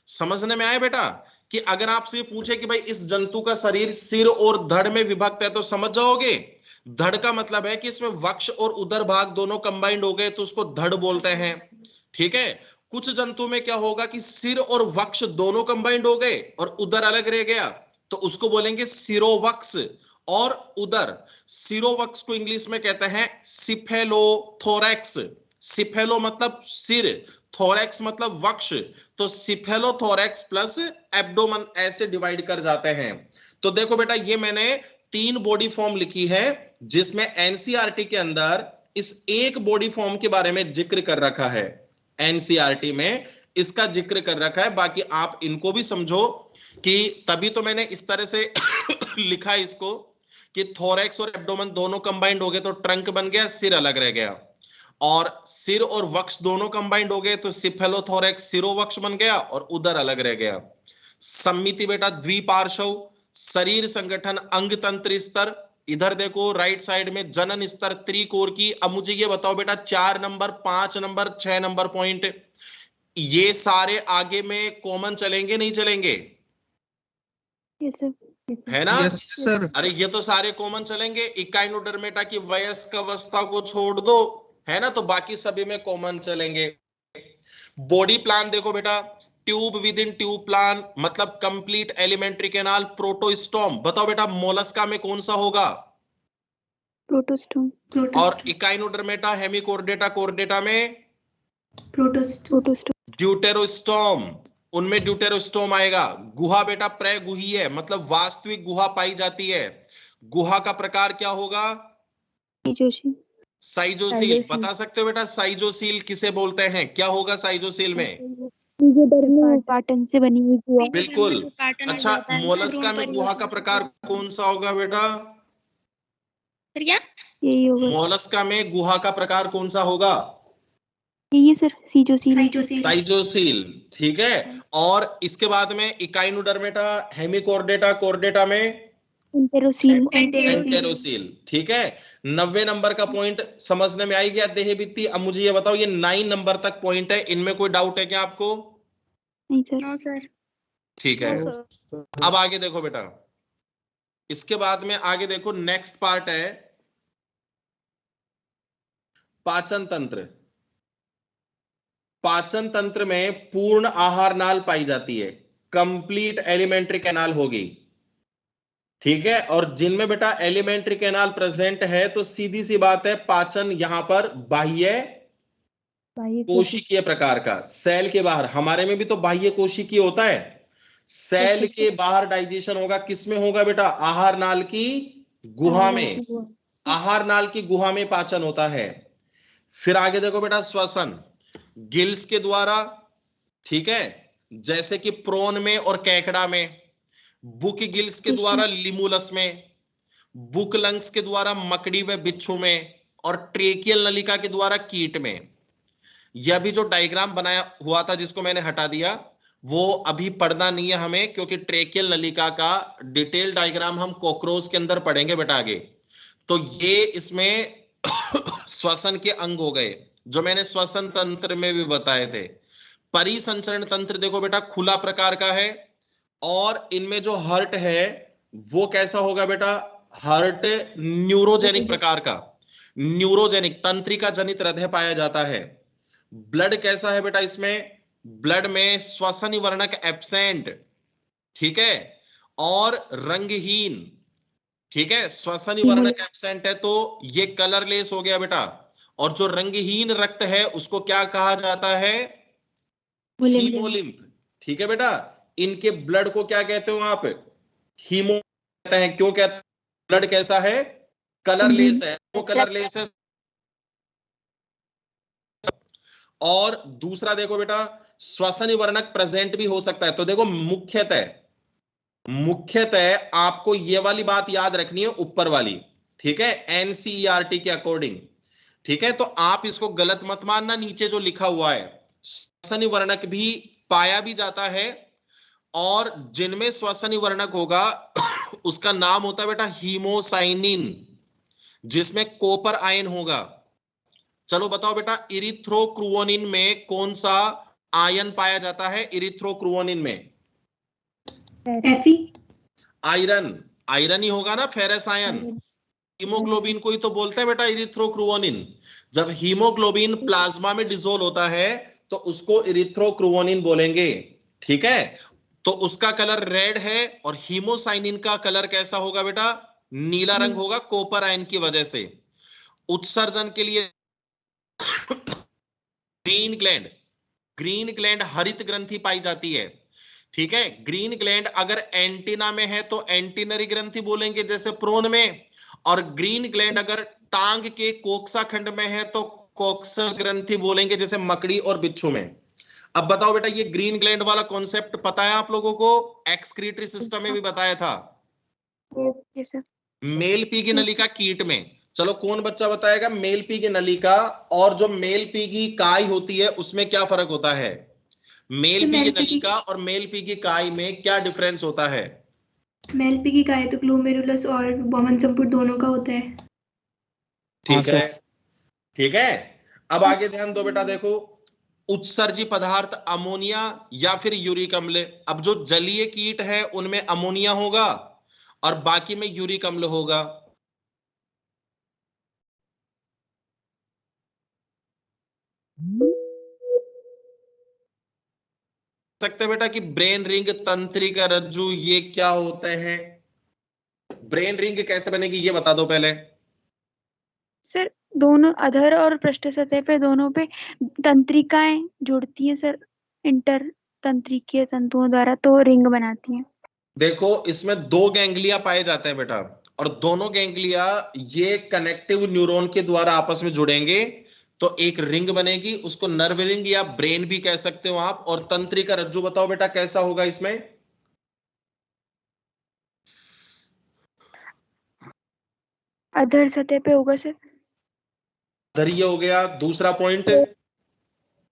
समझने में आया बेटा कि अगर आपसे पूछे कि भाई इस जंतु का शरीर सिर और धड़ में विभक्त है, तो समझ जाओगे। धड़ का मतलब है कि इसमें वक्ष और उदर भाग दोनों कंबाइंड हो गए, तो उसको धड़ बोलते हैं। ठीक है, कुछ जंतु में क्या होगा कि सिर और वक्ष दोनों कंबाइंड हो गए और उदर अलग रह गया, तो उसको बोलेंगे सिरोवक्ष और उदर। सिरोवक्ष को इंग्लिश में कहते हैं सिफेलोथोरैक्स। सिफेलो मतलब सिर, थोरैक्स मतलब वक्ष, तो सिफेलोथोरैक्स प्लस एब्डोमेन ऐसे डिवाइड कर जाते हैं। तो देखो बेटा, ये मैंने 3 बॉडी फॉर्म लिखी है, जिसमें एनसीईआरटी के अंदर इस एक बॉडी फॉर्म के बारे में जिक्र कर रखा है। एनसीईआरटी में इसका जिक्र कर रखा है, बाकी आप इनको भी समझो कि तभी तो मैंने इस तरह से लिखा है इसको कि थोरैक्स और एब्डोमेन दोनों कंबाइंड हो गए तो ट्रंक बन गया, सिर अलग रह गया, और सिर और वक्ष दोनों कंबाइंड हो गए तो सिफेलोथोरैक्स सिरोवक्ष बन गया और उदर अलग रह गया। सम्मिति बेटा द्विपार्श्व, शरीर संगठन अंग तंत्र स्तर, इधर देखो राइट साइड में जनन स्तर त्रिकोर की। अब मुझे ये बताओ बेटा, 4 नंबर, 5 नंबर, 6 नंबर पॉइंट, ये सारे आगे में कॉमन चलेंगे नहीं चलेंगे? Yes sir. है ना? Yes sir. अरे ये तो सारे कॉमन चलेंगे। इकाइनोडर्मेटा की वयस्क अवस्था को छोड़ दो, है ना, तो बाकी सभी में कॉमन चलेंगे। बॉडी प्लान देखो बेटा, tube with in tube plan मतलब कंप्लीट एलिमेंट्री कैनाल, प्रोटोस्टोम। बताओ बेटा मोलस्का में कौन सा होगा? प्रोटोस्टोम। और इकाइनोडर्मेटा, हेमिकोर्डेटा, कोर्डेटा में प्रोटोस्टोम। ड्यूटेरोस्टोम, उनमें ड्यूटेरोस्टोम आएगा। गुहा बेटा प्रगुही है, मतलब वास्तविक गुहा पाई जाती है। गुहा का प्रकार क्या होगा? साइजोसील। साइजोसील। बता सकते हो बेटा साइजोसील किसे बोलते हैं? क्या होगा साइजोसील में? पैटर्न से बनी हुई गुहा। बिल्कुल। अच्छा, मोलस्का में गुहा का प्रकार कौन सा होगा बेटा? यही होगा। मोलस्का में गुहा का प्रकार कौन सा होगा? यही सर, सीजोसील। साइजोसील। ठीक है, और इसके बाद में इकाइनोडर्मेटा, हेमिकोर्डेटा, कोर्डेटा में एंटेरोसील। ठीक है, 90 नंबर का पॉइंट समझने में आई गया देह भित्ति। अब मुझे ये बताओ, ये 9 नंबर तक पॉइंट है, इनमें कोई डाउट है क्या आपको? नहीं सर। No sir. ठीक है, अब आगे देखो बेटा, इसके बाद में आगे देखो नेक्स्ट पार्ट है पाचन तंत्र। पाचन तंत्र में पूर्ण आहार नाल पाई जाती है, कंप्लीट एलिमेंट्री कैनाल होगी। ठीक है, और जिनमें बेटा एलिमेंट्री कैनाल प्रेजेंट है तो सीधी सी बात है, पाचन यहां पर बाह्य कोशिकीय प्रकार का, सेल के बाहर। हमारे में भी तो बाह्य कोशिकीय होता है, सेल के बाहर डाइजेशन होगा। किसमें होगा बेटा? आहार नाल की गुहा में। आहार नाल की गुहा में पाचन होता है। फिर आगे देखो बेटा श्वसन, गिल्स के द्वारा, ठीक है, जैसे कि प्रोन में और कैकड़ा में, बुक गिल्स के द्वारा लिमुलस में, बुक लंग्स के द्वारा मकड़ी व बिच्छू में, और ट्रेकियल नलिका के द्वारा कीट में। यह भी जो डायग्राम बनाया हुआ था जिसको मैंने हटा दिया, वो अभी पढ़ना नहीं है हमें, क्योंकि ट्रेकियल नलिका का डिटेल डायग्राम हम कॉकरोच के अंदर पढ़ेंगे बेटा आगे। तो ये इसमें श्वसन के अंग हो गए जो मैंने श्वसन तंत्र में भी बताए थे। परिसंचरण तंत्र देखो बेटा खुला प्रकार का है, और इनमें जो हार्ट है वो कैसा होगा बेटा? हार्ट न्यूरोजेनिक प्रकार का, न्यूरोजेनिक तंत्रिका जनित हृदय पाया जाता है। ब्लड कैसा है बेटा? इसमें ब्लड में श्वसन वर्णक एब्सेंट, ठीक है, और रंगहीन, ठीक है, श्वसन वर्णक एब्सेंट है तो ये कलरलेस हो गया बेटा। और जो रंगहीन रक्त है उसको क्या कहा जाता है? हीमोलिम्फ। ठीक है बेटा, इनके ब्लड को क्या कहते हो आप? हीमो कहते हैं। क्यों कहते हैं? ब्लड कैसा है? कलरलेस है। वो कलरलेस है। और दूसरा देखो बेटा, श्वसन वर्णक प्रेजेंट भी हो सकता है। तो देखो मुख्यतः आपको ये वाली बात याद रखनी है, ऊपर वाली, ठीक है, एनसीईआरटी के अकॉर्डिंग। ठीक है, तो आप इसको गलत मत मानना, नीचे जो लिखा हुआ है श्वसन वर्णक भी पाया भी जाता है, और जिनमें श्वसन वर्णक होगा उसका नाम होता है बेटा हीमोसाइनिन, जिसमें कॉपर आयन होगा। चलो बताओ बेटा, इरिथ्रोक्रुओनिन में कौन सा आयन पाया जाता है? इरिथ्रोक्रुओनिन में एफी, आयरन। आयरन ही होगा ना, फेरस आयन। हीमोग्लोबिन को ही तो बोलते हैं बेटा इरिथ्रोक्रुओनिन। जब हीमोग्लोबिन प्लाज्मा में डिसोल्व होता है तो उसको इरिथ्रोक्रुओनिन बोलेंगे। ठीक है, तो उसका कलर रेड है, और हीमोसाइनिन का कलर कैसा होगा बेटा? नीला रंग होगा, कॉपर आयन की वजह से। उत्सर्जन के लिए ग्रीन ग्लैंड हरित ग्रंथि पाई जाती है। ठीक है, ग्रीन ग्लैंड अगर एंटीना में है तो एंटीनरी ग्रंथि बोलेंगे जैसे प्रोन में, और ग्रीन ग्लैंड अगर टांग के कोक्सा खंड में है तो कोक्सल ग्रंथि बोलेंगे जैसे मकड़ी और बिच्छू में। अब बताओ बेटा, ये ग्रीन ग्लैंड वाला कॉन्सेप्ट पता है आप लोगों को? एक्सक्रीटरी सिस्टम में भी बताया था, ओके सर। मेल पी की नलिका कीट में। चलो कौन बच्चा बताएगा मेल पी की नलिका और जो मेल पी की काई होती है उसमें क्या फर्क होता है? मेल पी की नलिका और मेल पी की काई में क्या डिफरेंस होता है? मेल पी की काय तो ग्लोमेरुलस और वमन संपुट दोनों का होता है। ठीक है, ठीक है। अब आगे ध्यान दो बेटा, देखो उत्सर्जी पदार्थ अमोनिया या फिर यूरिक अम्ल। अब जो जलीय कीट है उनमें अमोनिया होगा और बाकी में यूरिक अम्ल होगा। सकते बेटा कि ब्रेन रिंग, तंत्रिका रज्जु, ये क्या होते हैं? ब्रेन रिंग कैसे बनेगी ये बता दो पहले। सर दोनों अधर और पृष्ठ सतह पे दोनों पे तंत्रिकाएं जुड़ती हैं सर, इंटर तंत्रिकीय तंतुओं द्वारा, तो रिंग बनाती हैं। देखो इसमें दो गैंग्लिया पाए जाते हैं बेटा, और दोनों गैंग्लिया ये कनेक्टिव न्यूरॉन के द्वारा आपस में जुड़ेंगे तो एक रिंग बनेगी, उसको नर्व रिंग या ब्रेन भी कह सकते हो आप। और तंत्रिका रज्जु बताओ बेटा कैसा होगा इसमें? अधर सतह पे होगा सर। धैर्य हो गया। दूसरा पॉइंट,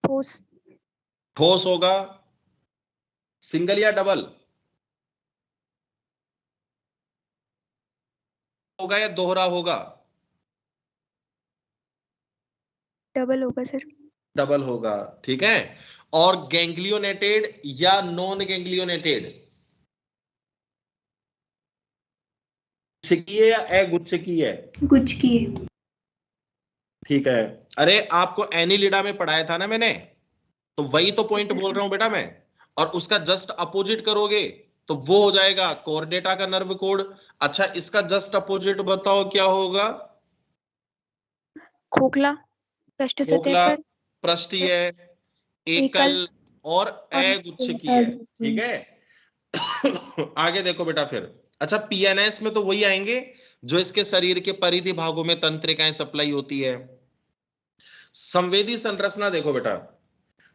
ठोस। ठोस होगा। सिंगल या डबल होगा या दोहरा होगा? डबल होगा सर। डबल होगा, ठीक है। और गैंग्लियोनेटेड या नॉन गैंग्लियोनेटेड? गुच्छकी है या अगुच्छकी है? गुच्छ की है। ठीक है। अरे आपको एनिलिडा में पढ़ाया था ना मैंने, तो वही तो पॉइंट बोल रहा हूं बेटा मैं। और उसका जस्ट अपोजिट करोगे तो वो हो जाएगा कोर्डेटा का नर्व कोड। अच्छा इसका जस्ट अपोजिट बताओ क्या होगा? खोखला पृष्ठ सतह खोखला पर, पृष्ठीय, एकल और अगुच्छकी है। ठीक है। आगे देखो बेटा फिर। अच्छा पीएनएस में तो वही आएंगे जो इसके शरीर के परिधि भागों में तंत्रिकाएं सप्लाई होती है। संवेदी संरचना देखो बेटा,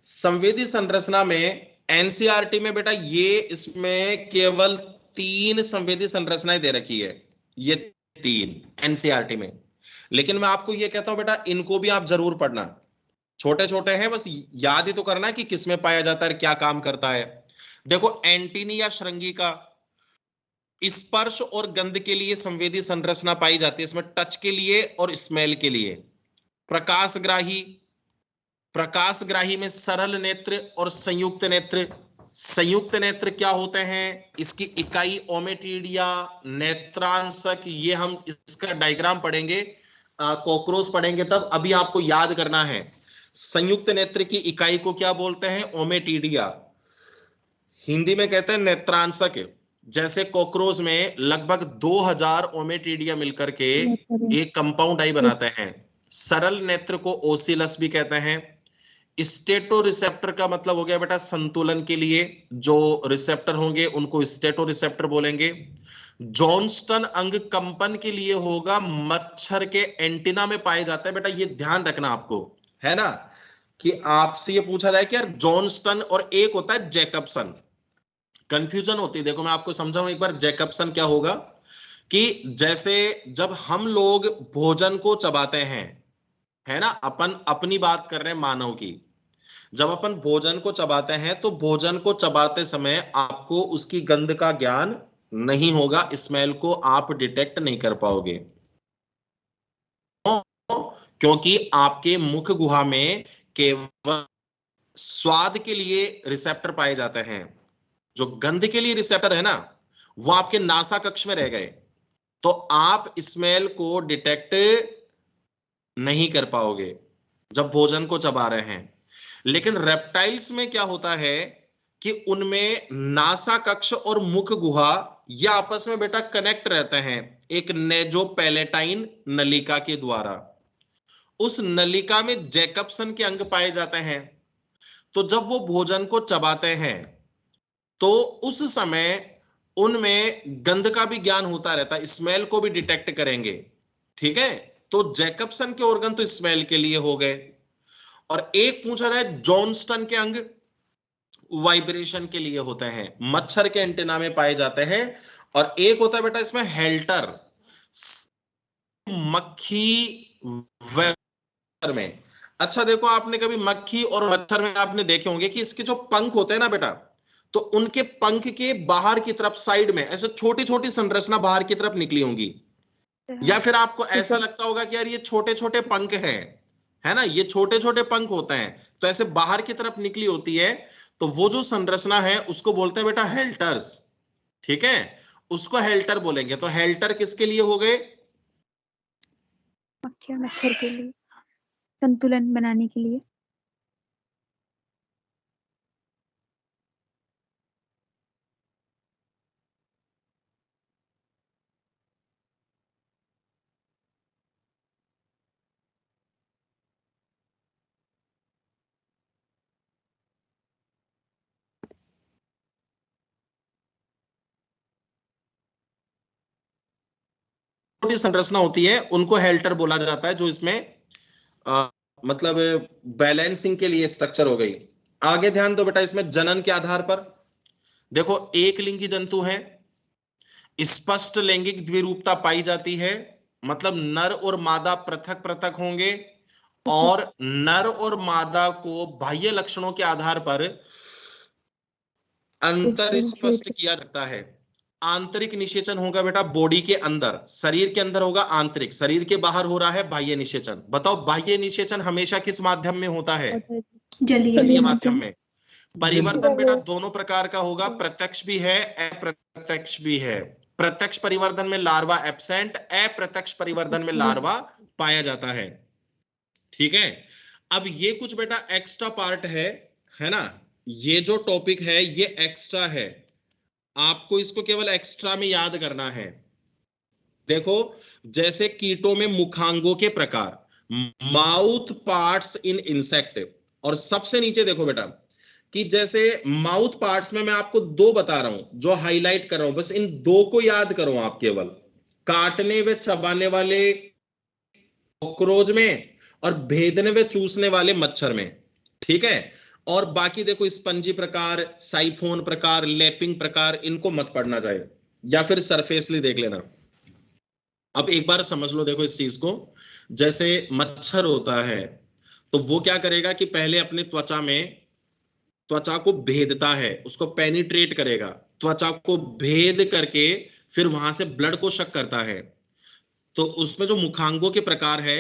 संवेदी संरचना में एनसीईआरटी में बेटा ये इसमें केवल 3 संवेदी संरचनाएं दे रखी है, ये 3 एनसीईआरटी में। लेकिन मैं आपको ये कहता हूं बेटा इनको भी आप जरूर पढ़ना, छोटे छोटे हैं, बस याद ही तो करना कि किसमें पाया जाता है, क्या काम करता है। देखो एंटीनी या श्रृंगिका, स्पर्श और गंध के लिए संवेदी संरचना पाई जाती है, इसमें टच के लिए और स्मेल के लिए। प्रकाशग्राही, प्रकाशग्राही में सरल नेत्र और संयुक्त नेत्र। संयुक्त नेत्र क्या होते हैं? इसकी इकाई ओमेटिडिया, नेत्रांशक, ये हम इसका डायग्राम पढ़ेंगे, कॉकरोच पढ़ेंगे तब। अभी आपको याद करना है संयुक्त नेत्र की इकाई को क्या बोलते हैं? ओमेटिडिया, हिंदी में कहते हैं नेत्रांशक। जैसे कॉकरोच में लगभग 2000 ओमेटिडिया मिलकर के एक कंपाउंड आई बनाते हैं। सरल नेत्र को ओसिलस भी कहते हैं। स्टेटो रिसेप्टर का मतलब हो गया बेटा संतुलन के लिए जो रिसेप्टर होंगे उनको स्टेटो रिसेप्टर बोलेंगे। जॉनस्टन अंग कंपन के लिए होगा, मच्छर के एंटीना में पाए जाता है। बेटा ये ध्यान रखना आपको, है ना, कि आपसे ये पूछा जाए कि यार जॉनस्टन और एक होता है जैकबसन, कंफ्यूजन होती है। देखो मैं आपको समझाऊं एक बार, जैकबसन क्या होगा कि जैसे जब हम लोग भोजन को चबाते हैं, है ना, अपन अपनी बात कर रहे हैं मानव की, जब अपन भोजन को चबाते हैं तो भोजन को चबाते समय आपको उसकी गंध का ज्ञान नहीं होगा, स्मेल को आप डिटेक्ट नहीं कर पाओगे, क्योंकि आपके मुख गुहा में केवल स्वाद के लिए रिसेप्टर पाए जाते हैं। जो गंध के लिए रिसेप्टर है ना, वो आपके नासा कक्ष में रह गए, तो आप स्मेल को डिटेक्ट नहीं कर पाओगे जब भोजन को चबा रहे हैं। लेकिन रेप्टाइल्स में क्या होता है कि उनमें नासा कक्ष और मुख गुहा ये आपस में बेटा कनेक्ट रहते हैं एक नेजोपैलेटाइन नलिका के द्वारा। उस नलिका में जैकबसन के अंग पाए जाते हैं। तो जब वो भोजन को चबाते हैं तो उस समय उनमें गंध का भी ज्ञान होता रहता है, स्मेल को भी डिटेक्ट करेंगे। ठीक है, तो जैकबसन के ऑर्गन तो स्मेल के लिए हो गए, और एक पूछा रहा है जॉनस्टन के अंग वाइब्रेशन के लिए होते हैं, मच्छर के एंटीना में पाए जाते हैं। और एक होता है बेटा इसमें हेल्टर, मक्खी में। अच्छा देखो, आपने कभी मक्खी और मच्छर में आपने देखे होंगे कि इसके जो पंख होते हैं ना बेटा, तो उनके पंख के बाहर की तरफ साइड में ऐसे छोटी छोटी संरचना बाहर की तरफ निकली होंगी, या फिर आपको ऐसा लगता होगा कि यार ये छोटे छोटे पंख हैं, है ना, ये छोटे छोटे पंख होते हैं, तो ऐसे बाहर की तरफ निकली होती है। तो वो जो संरचना है उसको बोलते हैं बेटा हेल्टर्स। ठीक है, उसको हेल्टर बोलेंगे। तो हेल्टर किसके लिए हो गए? मक्खी और मच्छर के लिए, संतुलन बनाने के लिए। छोटी संरचना होती है उनको हेल्टर बोला जाता है, जो इसमें मतलब बैलेंसिंग के लिए स्ट्रक्चर हो गई। आगे ध्यान दो बेटा, इसमें जनन के आधार पर देखो, एक लिंगी जंतु है, स्पष्ट लैंगिक द्विरूपता पाई जाती है, मतलब नर और मादा पृथक पृथक होंगे, और नर और मादा को बाह्य लक्षणों के आधार पर अंतर स्पष्ट किया जाता है। आंतरिक निषेचन होगा बेटा बॉडी के अंदर, शरीर के अंदर होगा आंतरिक, शरीर के बाहर हो रहा है बाह्य निषेचन। बताओ बाह्य निषेचन हमेशा किस माध्यम में होता है? जलीय माध्यम में। परिवर्तन बेटा दोनों प्रकार का होगा, प्रत्यक्ष भी है, अप्रत्यक्ष भी है। प्रत्यक्ष परिवर्तन में लार्वा एब्सेंट, अप्रत्यक्ष परिवर्तन में लार्वा पाया जाता है। ठीक है, अब ये कुछ बेटा एक्स्ट्रा पार्ट है ना, ये जो टॉपिक है ये एक्स्ट्रा है, आपको इसको केवल एक्स्ट्रा में याद करना है। देखो जैसे कीटों में मुखांगों के प्रकार, माउथ पार्ट्स इन इंसेक्ट, और सबसे नीचे देखो बेटा कि जैसे माउथ पार्ट्स में मैं आपको दो बता रहा हूं, जो हाईलाइट कर रहा हूं, बस इन दो को याद करो आप, केवल काटने व चबाने वाले कॉकरोच में और भेदने व चूसने वाले मच्छर में। ठीक है, और बाकी देखो स्पंजी प्रकार, साइफोन प्रकार, लैपिंग प्रकार, इनको मत पढ़ना जाए, या फिर सरफेसली देख लेना। अब एक बार समझ लो, देखो इस चीज को, जैसे मच्छर होता है तो वो क्या करेगा कि पहले अपने त्वचा को भेदता है, उसको पेनिट्रेट करेगा, त्वचा को भेद करके फिर वहां से ब्लड को शक करता है। तो उसमें जो मुखांगों के प्रकार है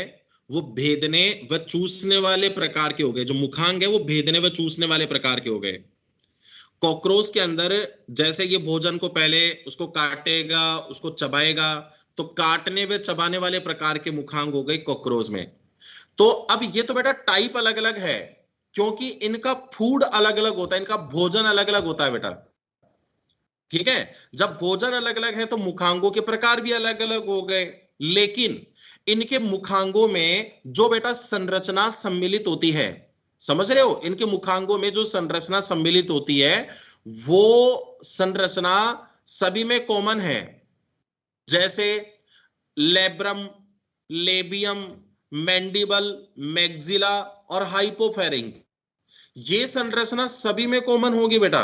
वो भेदने व चूसने वाले प्रकार के हो गए, जो मुखांग है वो भेदने व चूसने वाले प्रकार के हो गए। कॉकरोच के अंदर जैसे ये भोजन को पहले उसको काटेगा, उसको चबाएगा, तो काटने व चबाने वाले प्रकार के मुखांग हो गए कॉकरोच में। तो अब ये तो बेटा टाइप अलग अलग है, क्योंकि इनका फूड अलग अलग होता है, इनका भोजन अलग अलग होता है बेटा। ठीक है, जब भोजन अलग अलग है तो मुखांगों के प्रकार भी अलग अलग हो गए, लेकिन इनके मुखांगों में जो बेटा संरचना सम्मिलित होती है, समझ रहे हो, इनके मुखांगों में जो संरचना सम्मिलित होती है वो संरचना सभी में कॉमन है। जैसे लेब्रम, लेबियम, मैंडिबल, मैक्सिला और हाइपोफेरिंग, ये संरचना सभी में कॉमन होगी बेटा।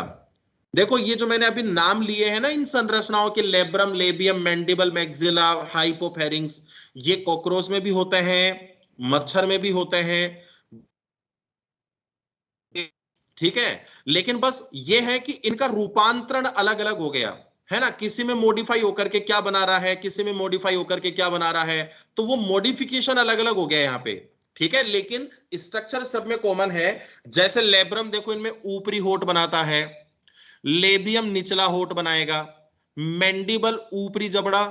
देखो ये जो मैंने अभी नाम लिए हैं ना इन संरचनाओं के, labrum, labium, mandible, maxilla, hypopharynx, ये कॉकरोच में भी होते हैं, मच्छर में भी होते हैं, ठीक है, लेकिन बस ये है कि इनका रूपांतरण अलग अलग हो गया है ना, किसी में मॉडिफाई होकर के क्या बना रहा है, किसी में मॉडिफाई होकर के क्या बना रहा है, तो वो मॉडिफिकेशन अलग अलग हो गया यहां पे, ठीक है, लेकिन स्ट्रक्चर सब में कॉमन है। जैसे लेब्रम देखो इनमें ऊपरी होठ बनाता है, लेबियम निचला होठ बनाएगा, मैंडिबल ऊपरी जबड़ा,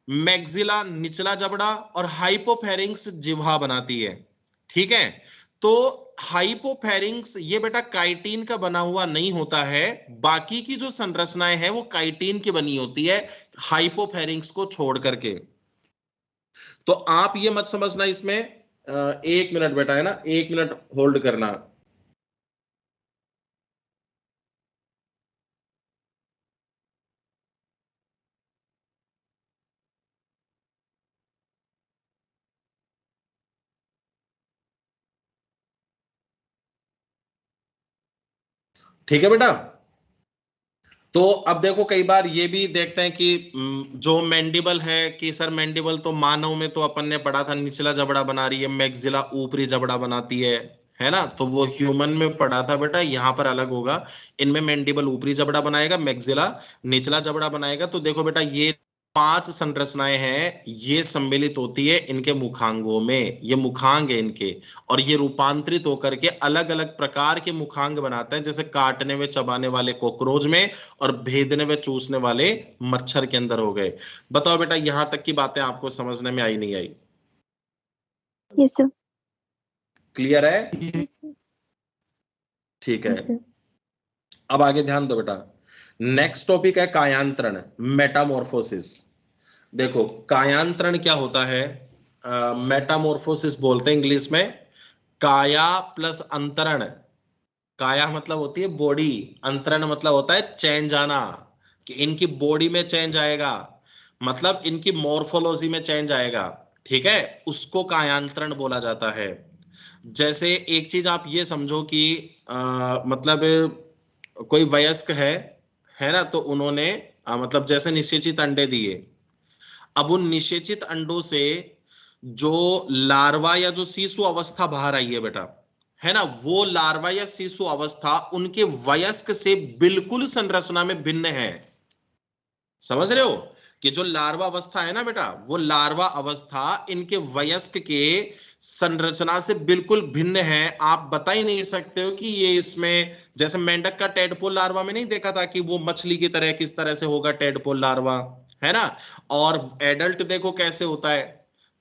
मैक्सिला निचला जबड़ा और हाइपोफेरिंग्स जिह्वा बनाती है, ठीक है। तो हाइपोफेरिंग्स ये बेटा काइटिन का बना हुआ नहीं होता है, बाकी की जो संरचनाएं हैं वो काइटिन की बनी होती है हाइपोफेरिंग्स को छोड़ करके। तो आप ये मत समझना इसमें, एक मिनट बेटा, है ना, एक मिनट होल्ड करना। ठीक है बेटा, तो अब देखो कई बार ये भी देखते हैं कि जो मैंडिबल है कि सर मैंडिबल तो मानव में तो अपन ने पढ़ा था निचला जबड़ा बना रही है, मैक्सिला ऊपरी जबड़ा बनाती है ना, तो वो ह्यूमन में पढ़ा था बेटा, यहां पर अलग होगा, इनमें मैंडिबल ऊपरी जबड़ा बनाएगा, मैक्सिला निचला जबड़ा बनाएगा। तो देखो बेटा ये 5 संरचनाएं हैं, ये सम्मिलित होती है इनके मुखांगों में, ये मुखांग है इनके, और ये रूपांतरित होकर के अलग अलग प्रकार के मुखांग बनाते हैं, जैसे काटने में चबाने वाले कॉकरोच में और भेदने में चूसने वाले मच्छर के अंदर हो गए। बताओ बेटा यहां तक की बातें आपको समझने में आई नहीं आई? Yes sir. क्लियर है? ठीक है, यस सर। अब आगे ध्यान दो बेटा, नेक्स्ट टॉपिक है कायांतरण, मेटामॉर्फोसिस। देखो कायांतरण क्या होता है, मेटामॉर्फोसिस बोलते हैं इंग्लिश में, काया प्लस अंतरण, काया मतलब होती है बॉडी, अंतरण मतलब होता है चेंज आना, कि इनकी बॉडी में चेंज आएगा, मतलब इनकी मॉर्फोलॉजी में चेंज आएगा, ठीक है, उसको कायांतरण बोला जाता है। जैसे एक चीज आप ये समझो कि मतलब कोई वयस्क है ना, तो उन्होंने मतलब जैसे निषेचित अंडे दिए, अब उन निषेचित अंडों से जो लार्वा या जो शिशु अवस्था बाहर आई है बेटा, है ना, वो लार्वा या शिशु अवस्था उनके वयस्क से बिल्कुल संरचना में भिन्न है। समझ रहे हो कि जो लार्वा अवस्था है ना बेटा, वो लार्वा अवस्था इनके वयस्क के संरचना से बिल्कुल भिन्न है। आप बता ही नहीं सकते हो कि ये इसमें, जैसे मेंढक का टेडपोल लार्वा में नहीं देखा था कि वो मछली की तरह किस तरह से होगा टेडपोल लार्वा, है ना, और एडल्ट देखो कैसे होता है,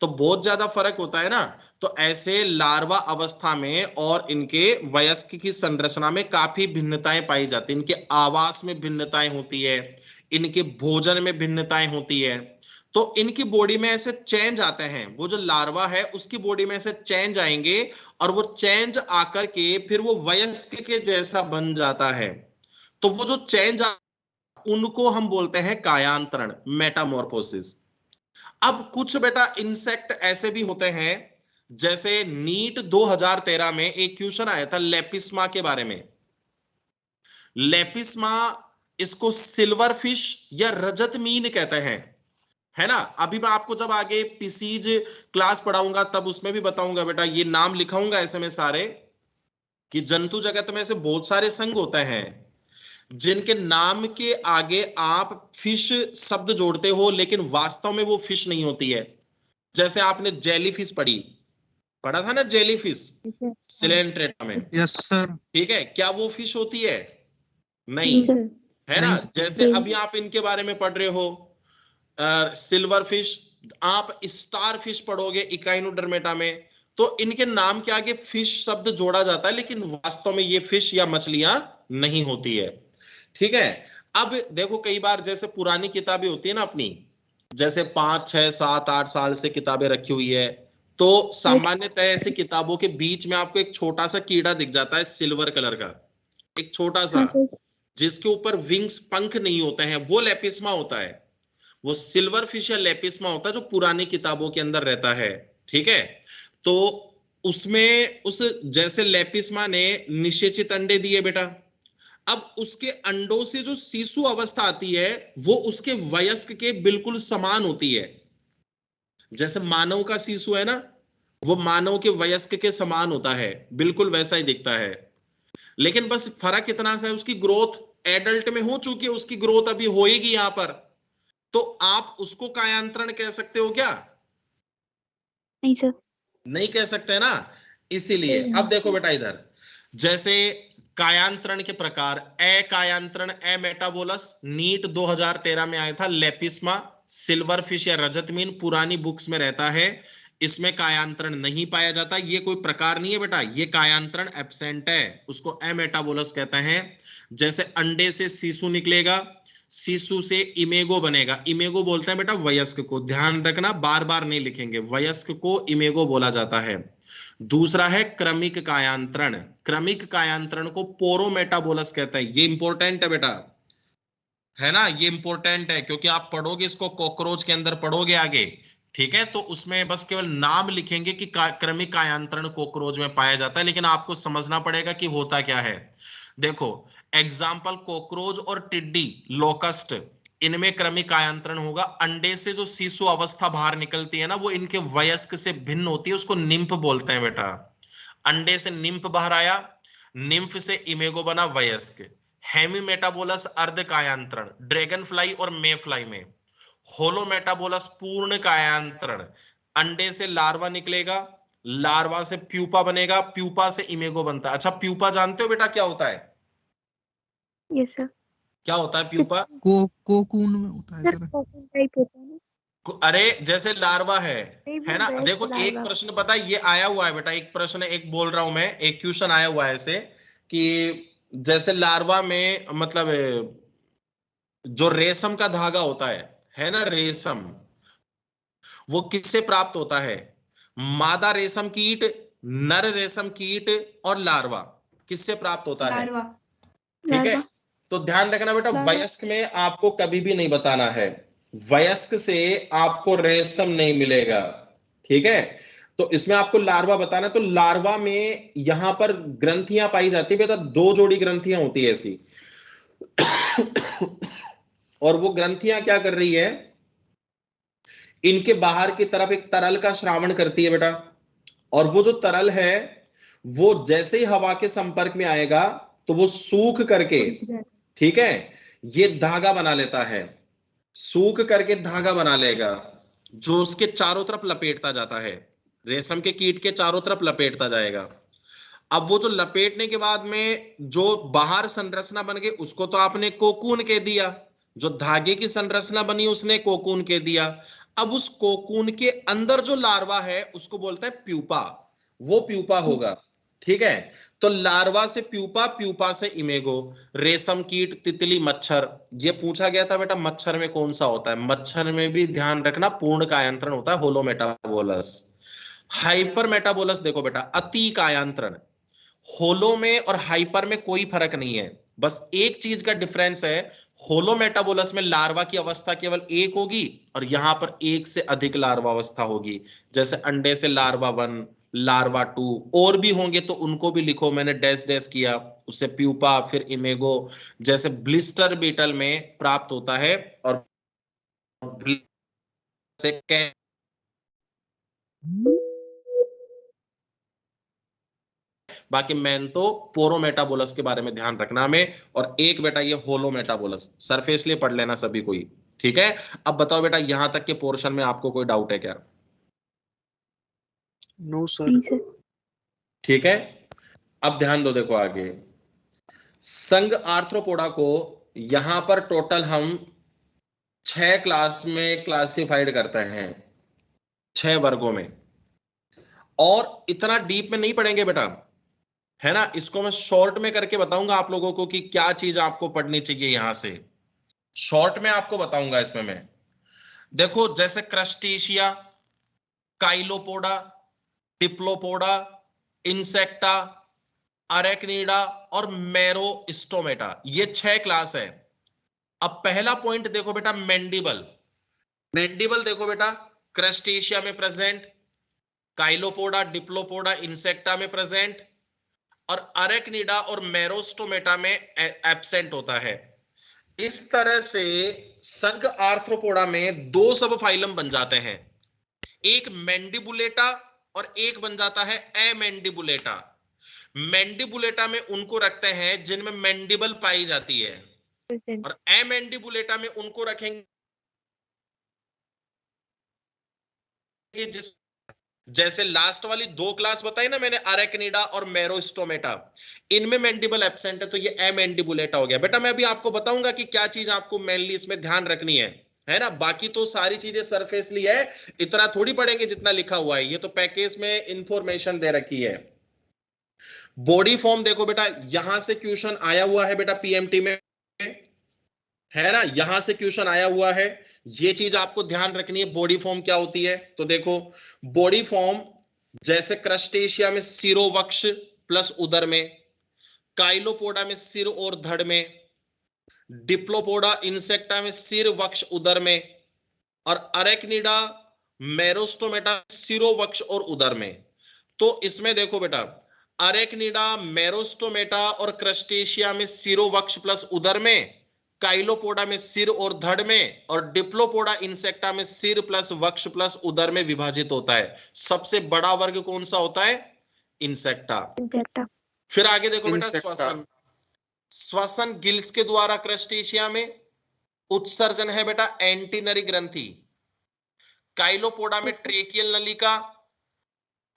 तो बहुत ज्यादा फर्क होता है ना। तो ऐसे लार्वा अवस्था में और इनके वयस्क की संरचना में काफी भिन्नताएं पाई जाती है, इनके आवास में भिन्नताएं होती है, इनके भोजन में भिन्नताएं होती है। तो इनकी बॉडी में ऐसे चेंज आते हैं, वो जो लार्वा है उसकी बॉडी में ऐसे चेंज आएंगे और वो चेंज आकर के फिर वो वयस्क के जैसा बन जाता है। तो वो जो चेंज उनको हम बोलते हैं कायांतरण, मेटामॉर्फोसिस। अब कुछ बेटा इंसेक्ट ऐसे भी होते हैं, जैसे नीट 2013 में एक क्वेश्चन आया था लेपिस्मा के बारे में। लेपिस्मा, इसको सिल्वर फिश या रजत मीन कहते हैं, है ना। अभी मैं आपको जब आगे पीसीज क्लास पढ़ाऊंगा तब उसमें भी बताऊंगा बेटा, ये नाम लिखाऊंगा ऐसे में सारे, कि जंतु जगत में ऐसे बहुत सारे संघ होते हैं जिनके नाम के आगे आप फिश शब्द जोड़ते हो लेकिन वास्तव में वो फिश नहीं होती है। जैसे आपने जेली फिश पढ़ा था ना, जेली फिश सिलेंट्रेटा में, यस सर। ठीक है, क्या वो फिश होती है? नहीं, नहीं सर। है ना। नहीं सर। जैसे अभी आप इनके बारे में पढ़ रहे हो, सिल्वर फिश, आप स्टार फिश पढ़ोगे इकाइनोडर्मेटा में, तो इनके नाम के आगे फिश शब्द जोड़ा जाता है लेकिन वास्तव में ये फिश या मछलियां नहीं होती है, ठीक है। अब देखो कई बार जैसे पुरानी किताबें होती है ना अपनी, जैसे 5, 6, 7, 8 साल से किताबें रखी हुई है, तो सामान्यतः ऐसी किताबों के बीच में आपको एक छोटा सा कीड़ा दिख जाता है सिल्वर कलर का, एक छोटा सा, हाँ सर। जिसके ऊपर विंग्स, पंख नहीं होते हैं, वो लेपिस्मा होता है, वो सिल्वर फिश या लेपिस्मा होता है जो पुरानी किताबों के अंदर रहता है। ठीक है, तो उसमें उस जैसे लेपिस्मा ने निषेचित अंडे दिए बेटा, अब उसके अंडों से जो शिशु अवस्था आती है वो उसके वयस्क के बिल्कुल समान होती है। जैसे मानव का शिशु है ना, वो मानव के वयस्क के समान होता है, बिल्कुल वैसा ही दिखता है। लेकिन बस फर्क इतना सा है, उसकी ग्रोथ एडल्ट में हो चुकी है, उसकी ग्रोथ अभी होएगी यहां पर, तो आप उसको कायांतरण कह सकते हो क्या? नहीं सर। नहीं कह सकते ना। इसीलिए अब देखो बेटा इधर, जैसे कायांतरण के प्रकार, अकायांतरण, मेटाबोलस, नीट 2013 में आया था, लेपिस्मा, सिल्वर फिश या रजत मीन पुरानी बुक्स में रहता है, इसमें कायांतरण नहीं पाया जाता, ये कोई प्रकार नहीं है बेटा, ये कायांतरण एब्सेंट है, उसको एमेटाबोलस कहते हैं। जैसे अंडे से शिशु निकलेगा, शिशु से इमेगो बनेगा, इमेगो बोलते हैं बेटा वयस्क को, ध्यान रखना बार बार नहीं लिखेंगे, वयस्क को इमेगो बोला जाता है। दूसरा है क्रमिक कायांतरण, क्रमिक कायांतरण को पोरोमेटाबोलस कहते हैं, ये इंपॉर्टेंट है बेटा, है ना, ये इंपॉर्टेंट है क्योंकि आप पढ़ोगे इसको, कॉकरोच के अंदर पढ़ोगे आगे। ठीक है, तो उसमें बस केवल नाम लिखेंगे कि क्रमिक कायांतरण कॉकरोच में पाया जाता है, लेकिन आपको समझना पड़ेगा कि होता क्या है। देखो एग्जाम्पल, कॉकरोच और टिड्डी, लोकस्ट, इनमें क्रमिक कायांतरण होगा। अंडे से जो शिशु अवस्था बाहर निकलती है ना, वो इनके वयस्क से भिन्न होती है, उसको निम्फ बोलते हैं बेटा। अंडे से निम्फ बाहर आया, निम्फ से इमेगो बना वयस्क। हेमीमेटाबोलस अर्ध कायांतरण, ड्रैगन फ्लाई और मे फ्लाई में। होलोमेटाबोलस पूर्ण कायांतरण, अंडे से लार्वा निकलेगा, लार्वा से प्यूपा बनेगा, प्यूपा से इमेगो बनता है। अच्छा प्यूपा जानते हो बेटा क्या होता है? Yes sir. क्या होता है प्यूपा? कोकून में होता है सर सर। कोकून टाइप होता है ना। अरे जैसे लार्वा है नहीं, ना। वो देखो लार्वा। एक प्रश्न पता है, ये आया हुआ है बेटा, एक प्रश्न, एक बोल रहा हूं मैं, एक क्वेश्चन आया हुआ है ऐसे कि जैसे लार्वा में मतलब जो रेशम का धागा होता है ना, रेशम, वो किससे प्राप्त होता है? मादा रेशम कीट, नर रेशम कीट और लार्वा, किससे प्राप्त होता है? लार्वा। ठीक है, लार्वा। तो ध्यान रखना बेटा, लार्वा। वयस्क में आपको कभी भी नहीं बताना है, वयस्क से आपको रेशम नहीं मिलेगा। ठीक है, तो इसमें आपको लार्वा बताना है। तो लार्वा में यहां पर ग्रंथियां पाई जाती है बेटा, 2 जोड़ी ग्रंथियां होती है ऐसी और वो ग्रंथियां क्या कर रही है, इनके बाहर की तरफ एक तरल का श्रावण करती है बेटा, और वो जो तरल है वो जैसे ही हवा के संपर्क में आएगा तो वो सूख करके, ठीक है, ये धागा बना लेता है, सूख करके धागा बना लेगा जो उसके चारों तरफ लपेटता जाता है, रेशम के कीट के चारों तरफ लपेटता जाएगा। अब वो जो लपेटने के बाद में जो बाहर संरचना बन गई उसको तो आपने कोकून कह दिया, जो धागे की संरचना बनी उसने कोकून कह दिया। अब उस कोकून के अंदर जो लार्वा है उसको बोलते हैं प्यूपा, वो प्यूपा होगा। ठीक है, तो लार्वा से प्यूपा, प्यूपा से इमेगो, रेशम कीट, तितली, मच्छर, ये पूछा गया था बेटा मच्छर में कौन सा होता है, मच्छर में भी ध्यान रखना पूर्ण कायांतरण होता है, होलोमेटाबोलस। हाइपर मेटाबोलस देखो बेटा, अति कायांतरण, होलो में और हाइपर में कोई फर्क नहीं है, बस एक चीज का डिफरेंस है, होलो मेटाबोलस में लार्वा की अवस्था केवल एक होगी और यहां पर एक से अधिक लार्वा अवस्था होगी, जैसे अंडे से लार्वा 1, लार्वा 2, और भी होंगे तो उनको भी लिखो, मैंने डैश डैश किया, उससे प्यूपा फिर इमेगो, जैसे ब्लिस्टर बीटल में प्राप्त होता है, और से बाकी मेन तो पोरोमेटाबोलस के बारे में ध्यान रखना में, और एक बेटा ये होलोमेटाबोलस, सरफेसली पढ़ लेना सभी कोई। ठीक है, अब बताओ बेटा यहां तक के पोर्शन में आपको कोई डाउट है क्या? No sir. नहीं सर। ठीक है, अब ध्यान दो, देखो आगे संघ आर्थ्रोपोडा को यहां पर टोटल हम 6 क्लास में क्लासिफाइड करते हैं, 6 वर्गों में, और इतना डीप में नहीं पढ़ेंगे बेटा, है ना, इसको मैं शॉर्ट में करके बताऊंगा आप लोगों को कि क्या चीज आपको पढ़नी चाहिए यहां से। शॉर्ट में आपको बताऊंगा इसमें मैं। देखो जैसे crustacea, Chilopoda, Diplopoda, insecta, Arachnida और मैरोस्टोमेटा, ये 6 क्लास है। अब पहला पॉइंट देखो बेटा, मैंडिबल। मैंडिबल देखो बेटा, क्रस्टेशिया में प्रेजेंट, काइलोपोडा, डिप्लोपोडा, इंसेक्टा में प्रेजेंट, और अरेक्निडा और मैरोस्टोमेटा में एब्सेंट होता है। इस तरह से संघ आर्थ्रोपोडा में 2 सब फाइलम बन जाते हैं, एक मैंडिबुलेटा और एक बन जाता है एमैंडिबुलेटा। मैंडिबुलेटा में उनको रखते हैं जिनमें मैंडिबल पाई जाती है, और एमैंडिबुलेटा में उनको रखेंगे जिस, जैसे लास्ट वाली 2 क्लास बताई ना मैंने, अरेक्निडा और मैरोस्टोमेटा, इनमें मैंडिबल एब्सेंट है तो ये एमैंडिबुलेटा हो गया। बेटा मैं अभी आपको बताऊंगा कि क्या चीज आपको मेनली इसमें ध्यान रखनी है ना। बाकी तो सारी चीजें सरफेसली है, इतना थोड़ी पढ़ेंगे जितना लिखा हुआ है, ये तो पैकेज में इंफॉर्मेशन दे रखी है। बॉडी फॉर्म देखो बेटा, यहां से क्वेश्चन आया हुआ है बेटा पीएमटी में, है ना, यहां से क्वेश्चन आया हुआ है। ये चीज आपको ध्यान रखनी है, बॉडी फॉर्म क्या होती है। तो देखो बॉडी फॉर्म, जैसे क्रस्टेशिया में सिरोवक्ष प्लस उदर में, काइलोपोडा में सिर और धड़ में, डिप्लोपोडा इंसेक्टा में सिर वक्ष उदर में, और अरेक्निडा मैरोस्टोमेटा सिरोवक्ष और उदर में। तो इसमें देखो बेटा, अरेक्निडा, मैरोस्टोमेटा और क्रस्टेशिया में सिरोवक्ष प्लस उदर में, काइलोपोडा में सिर और धड़ में, और डिप्लोपोडा इंसेक्टा में सिर प्लस वक्ष प्लस उदर में विभाजित होता है। सबसे बड़ा वर्ग कौन सा होता है? इंसेक्टा। फिर आगे देखो बेटा, श्वसन। श्वसन गिल्स के द्वारा क्रस्टेशिया में, उत्सर्जन है बेटा एंटीनरी ग्रंथि। काइलोपोडा में ट्रेकियल नलिका,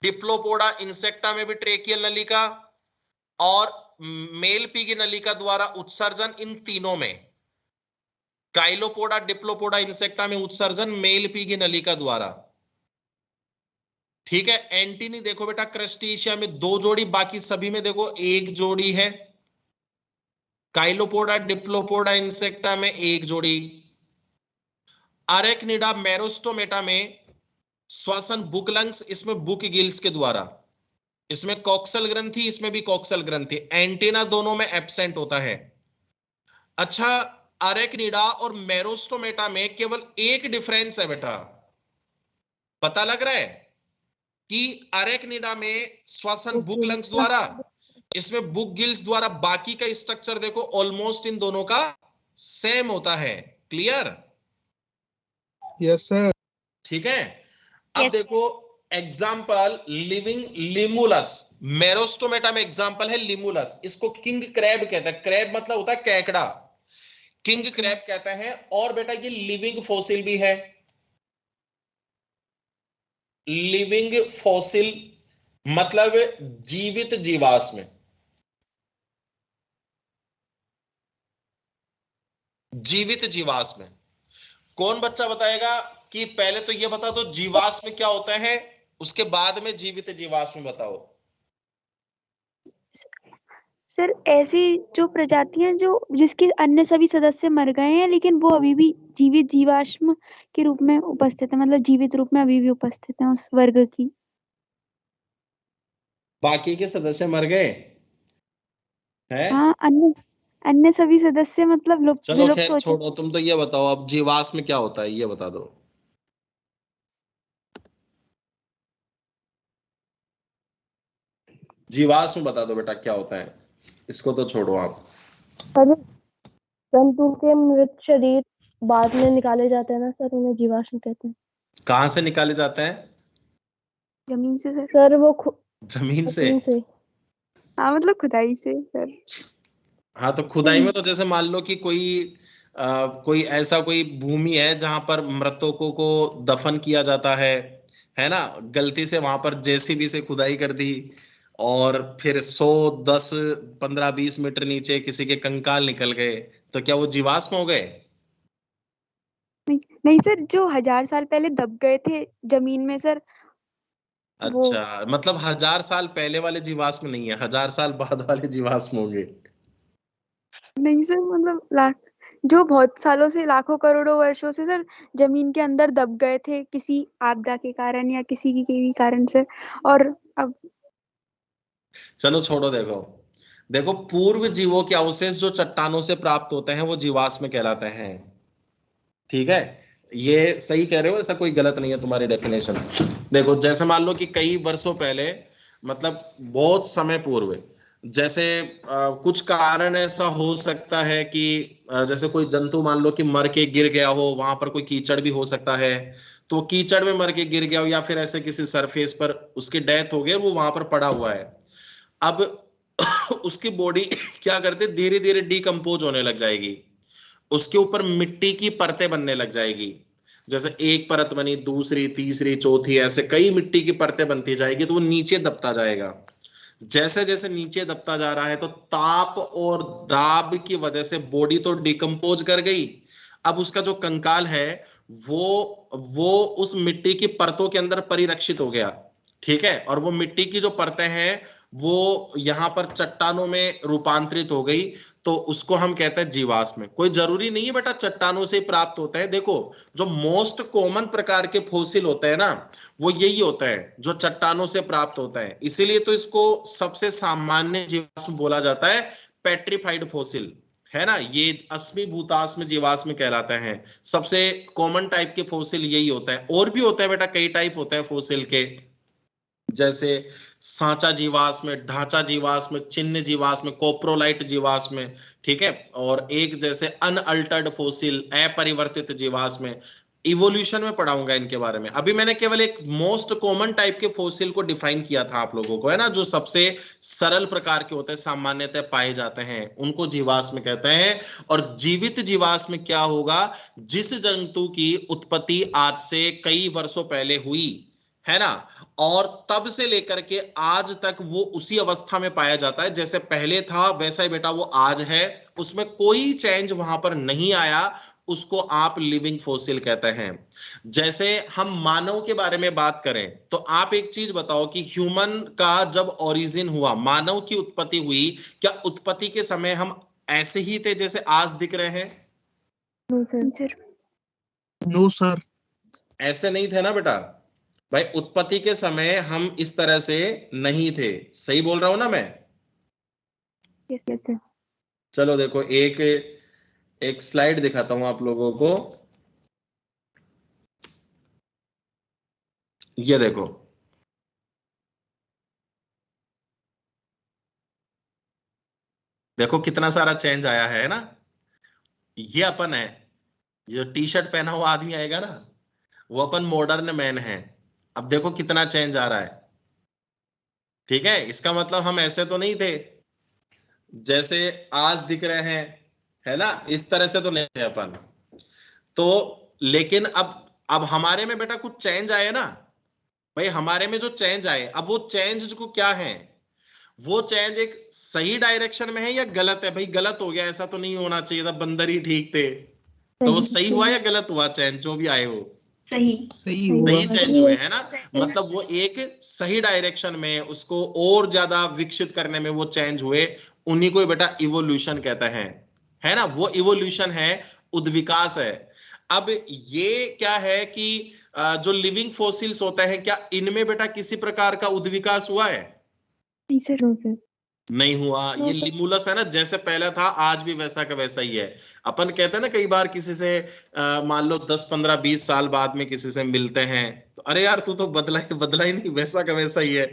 डिप्लोपोडा इंसेक्टा में भी ट्रेकियल नलिका, और मेल पीगी नलिका द्वारा उत्सर्जन इन तीनों में। काइलोपोडा, डिप्लोपोडा, इंसेक्टा में उत्सर्जन मेल पीगी नलिका द्वारा। ठीक है। एंटीनी देखो बेटा, क्रस्टेशिया में 2 जोड़ी, बाकी सभी में देखो 1 जोड़ी है। काइलोपोडा, डिप्लोपोडा, इंसेक्टा में 1 जोड़ी। अरेक्निडा, मैरोस्टोमेटा में श्वसन बुक लंग्स, इसमें बुक गिल्स के द्वारा, इसमें कॉक्सल ग्रंथि, इसमें भी कॉक्सल ग्रंथि। एंटीना दोनों में एब्सेंट होता है। अच्छा, अरेक्निडा और मैरोस्टोमेटा में केवल एक डिफरेंस है बेटा, पता लग रहा है कि अरेक्निडा में श्वसन बुक लंग्स द्वारा, इसमें बुक गिल्स द्वारा, बाकी का स्ट्रक्चर देखो ऑलमोस्ट इन दोनों का सेम होता है। क्लियर? Yes sir. ठीक है। अब देखो एग्जाम्पल, लिविंग लिमुलस। मैरोस्टोमेटा में एग्जाम्पल है लिमुलस, इसको किंग क्रैब कहते हैं। क्रैब मतलब होता है केकड़ा, किंग क्रैब कहते हैं। और बेटा ये लिविंग फॉसिल भी है। लिविंग फॉसिल मतलब जीवित जीवाश्म। जीवित जीवाश्म कौन बच्चा बताएगा कि पहले तो ये बता दो जीवाश्म क्या होता है, उसके बाद में जीवित जीवाश्म बताओ। सर ऐसी जो प्रजातियां जो जिसके अन्य सभी सदस्य मर गए हैं लेकिन वो अभी भी जीवित जीवाश्म के रूप में उपस्थित है, मतलब जीवित रूप में अभी भी उपस्थित है उस वर्ग की। बाकी के सदस्य मर गए हैं? हाँ, अन्य सभी सदस्य मतलब लुप्त चलो विलुप्त खैर हो छोड़ो, तुम तो ये बताओ अब जीवाश्म क्या होता है, ये बता दो। जीवाश्म बता दो बेटा क्या होता है, इसको तो छोड़ो आप। जंतु के मृत शरीर बाद में निकाले जाते हैं ना सर, उन्हें जीवाश्म कहते हैं। कहां से निकाले जाते हैं? जमीन से सर। सर वो जमीन से। हाँ मतलब खुदाई से सर। हाँ तो खुदाई में तो जैसे मान लो कि कोई ऐसा कोई भूमि है जहां पर मृतकों को दफन किया जाता है ना, गलती से वहां पर जेसीबी से खुदाई कर दी और फिर 100, 10, 15, 20 मीटर नीचे किसी के कंकाल निकल गए, तो क्या वो जीवाश्म हो गए? नहीं सर, जो 1000 साल पहले दब गए थे जमीन में सर। अच्छा, मतलब 1000 साल पहले वाले जीवाश्म नहीं है, 1000 साल बाद वाले जीवाश्म होंगे। नहीं सर, मतलब लाख जो बहुत सालों से, लाखों करोड़ों वर्षों से सर जमीन के अंदर दब गए थे किसी आपदा के कारण या किसी की भी कारण से, और अब चलो छोड़ो, देखो देखो, पूर्व जीवों के अवशेष जो चट्टानों से प्राप्त होते हैं वो जीवाश्म कहलाते हैं। ठीक है, ये सही कह रहे हो, ऐसा कोई गलत नहीं है तुम्हारी डेफिनेशन। देखो जैसे मान लो कि कई वर्षों पहले, मतलब बहुत समय पूर्व, जैसे कुछ कारण ऐसा हो सकता है कि जैसे कोई जंतु मान लो कि मर के गिर गया हो, वहां पर कोई कीचड़ भी हो सकता है, तो वो कीचड़ में मर के गिर गया हो, या फिर ऐसे किसी सरफेस पर उसकी डेथ हो गई और वो वहां पर पड़ा हुआ है। अब उसकी बॉडी क्या करते, धीरे धीरे डिकम्पोज होने लग जाएगी, उसके ऊपर मिट्टी की परतें बनने लग जाएगी। जैसे एक परत बनी, दूसरी, तीसरी, चौथी, ऐसे कई मिट्टी की परतें बनती जाएगी, तो वो नीचे दबता जाएगा। जैसे जैसे नीचे दबता जा रहा है तो ताप और दाब की वजह से बॉडी तो डिकम्पोज कर गई, अब उसका जो कंकाल है वो उस मिट्टी की परतों के अंदर परिरक्षित हो गया। ठीक है, और वो मिट्टी की जो परतें हैं वो यहां पर चट्टानों में रूपांतरित हो गई, तो उसको हम कहते हैं जीवाश्म। कोई जरूरी नहीं है बेटा चट्टानों से प्राप्त होता है। देखो जो मोस्ट कॉमन प्रकार के फॉसिल होते हैं ना, वो यही होता है जो चट्टानों से प्राप्त होता है, इसीलिए तो इसको सबसे सामान्य जीवाश्म बोला जाता है, पेट्रीफाइड फॉसिल, है ना। ये अश्मीभूताश्म जीवाश्म कहलाते हैं। सबसे कॉमन टाइप के फॉसिल यही होता है। और भी होता है बेटा, कई टाइप होते हैं फॉसिल के, जैसे सांचा जीवाश्म, ढांचा जीवाश्म, चिन्ह जीवाश्म, कोप्रोलाइट जीवाश्म। ठीक है, और एक जैसे अनअल्टर्ड फॉसिल, अपरिवर्तित जीवाश्म। इवोल्यूशन में पढ़ाऊंगा इनके बारे में। अभी मैंने केवल एक मोस्ट कॉमन टाइप के फॉसिल को डिफाइन किया था आप लोगों को, है ना, जो सबसे सरल प्रकार के होते हैं, सामान्यतः पाए जाते हैं, उनको जीवाश्म कहते हैं। और जीवित जीवाश्म क्या होगा, जिस जंतु की उत्पत्ति आज से कई वर्षों पहले हुई, है ना, और तब से लेकर के आज तक वो उसी अवस्था में पाया जाता है, जैसे पहले था वैसा ही बेटा वो आज है, उसमें कोई चेंज वहां पर नहीं आया, उसको आप लिविंग फॉसिल कहते हैं। जैसे हम मानव के बारे में बात करें तो आप एक चीज बताओ कि ह्यूमन का जब ओरिजिन हुआ, मानव की उत्पत्ति हुई, क्या उत्पत्ति के समय हम ऐसे ही थे जैसे आज दिख रहे हैं? Sir no sir. ऐसे नहीं थे ना बेटा भाई, उत्पत्ति के समय हम इस तरह से नहीं थे। सही बोल रहा हूं ना मैं? यस। चलो देखो एक स्लाइड दिखाता हूं आप लोगों को। ये देखो, देखो कितना सारा चेंज आया है ना। ये अपन है, जो टी शर्ट पहना हुआ आदमी आएगा ना, वो अपन मॉडर्न मैन है। अब देखो कितना चेंज आ रहा है। ठीक है, इसका मतलब हम ऐसे तो नहीं थे जैसे आज दिख रहे हैं, है ना, इस तरह से तो नहीं थे अपन तो। लेकिन अब हमारे में बेटा कुछ चेंज आए ना भाई, हमारे में जो चेंज आए, अब वो चेंज को क्या है, वो चेंज एक सही डायरेक्शन में है या गलत है? भाई गलत हो गया, ऐसा तो नहीं होना चाहिए था, बंदर ही ठीक थे। तो वो सही हुआ या गलत हुआ चेंज, जो भी आए हो? सही सही हुआ। सही चेंज हुए, है ना। मतलब वो एक सही डायरेक्शन में, उसको और ज्यादा विकसित करने में वो चेंज हुए, उन्हीं को बेटा इवोल्यूशन कहते हैं, है ना। वो इवोल्यूशन है, उद्विकास है। अब ये क्या है कि जो लिविंग फॉसिल्स होते हैं, क्या इनमें बेटा किसी प्रकार का उद्विकास हुआ है? नहीं सर। नहीं हुआ। ये लिमुलस है ना, जैसे पहला था आज भी वैसा का वैसा ही है। अपन कहते हैं ना कई बार किसी से मान लो 10 15 20 साल बाद में किसी से मिलते हैं तो अरे यार तू तो बदला ही नहीं, वैसा का वैसा ही है।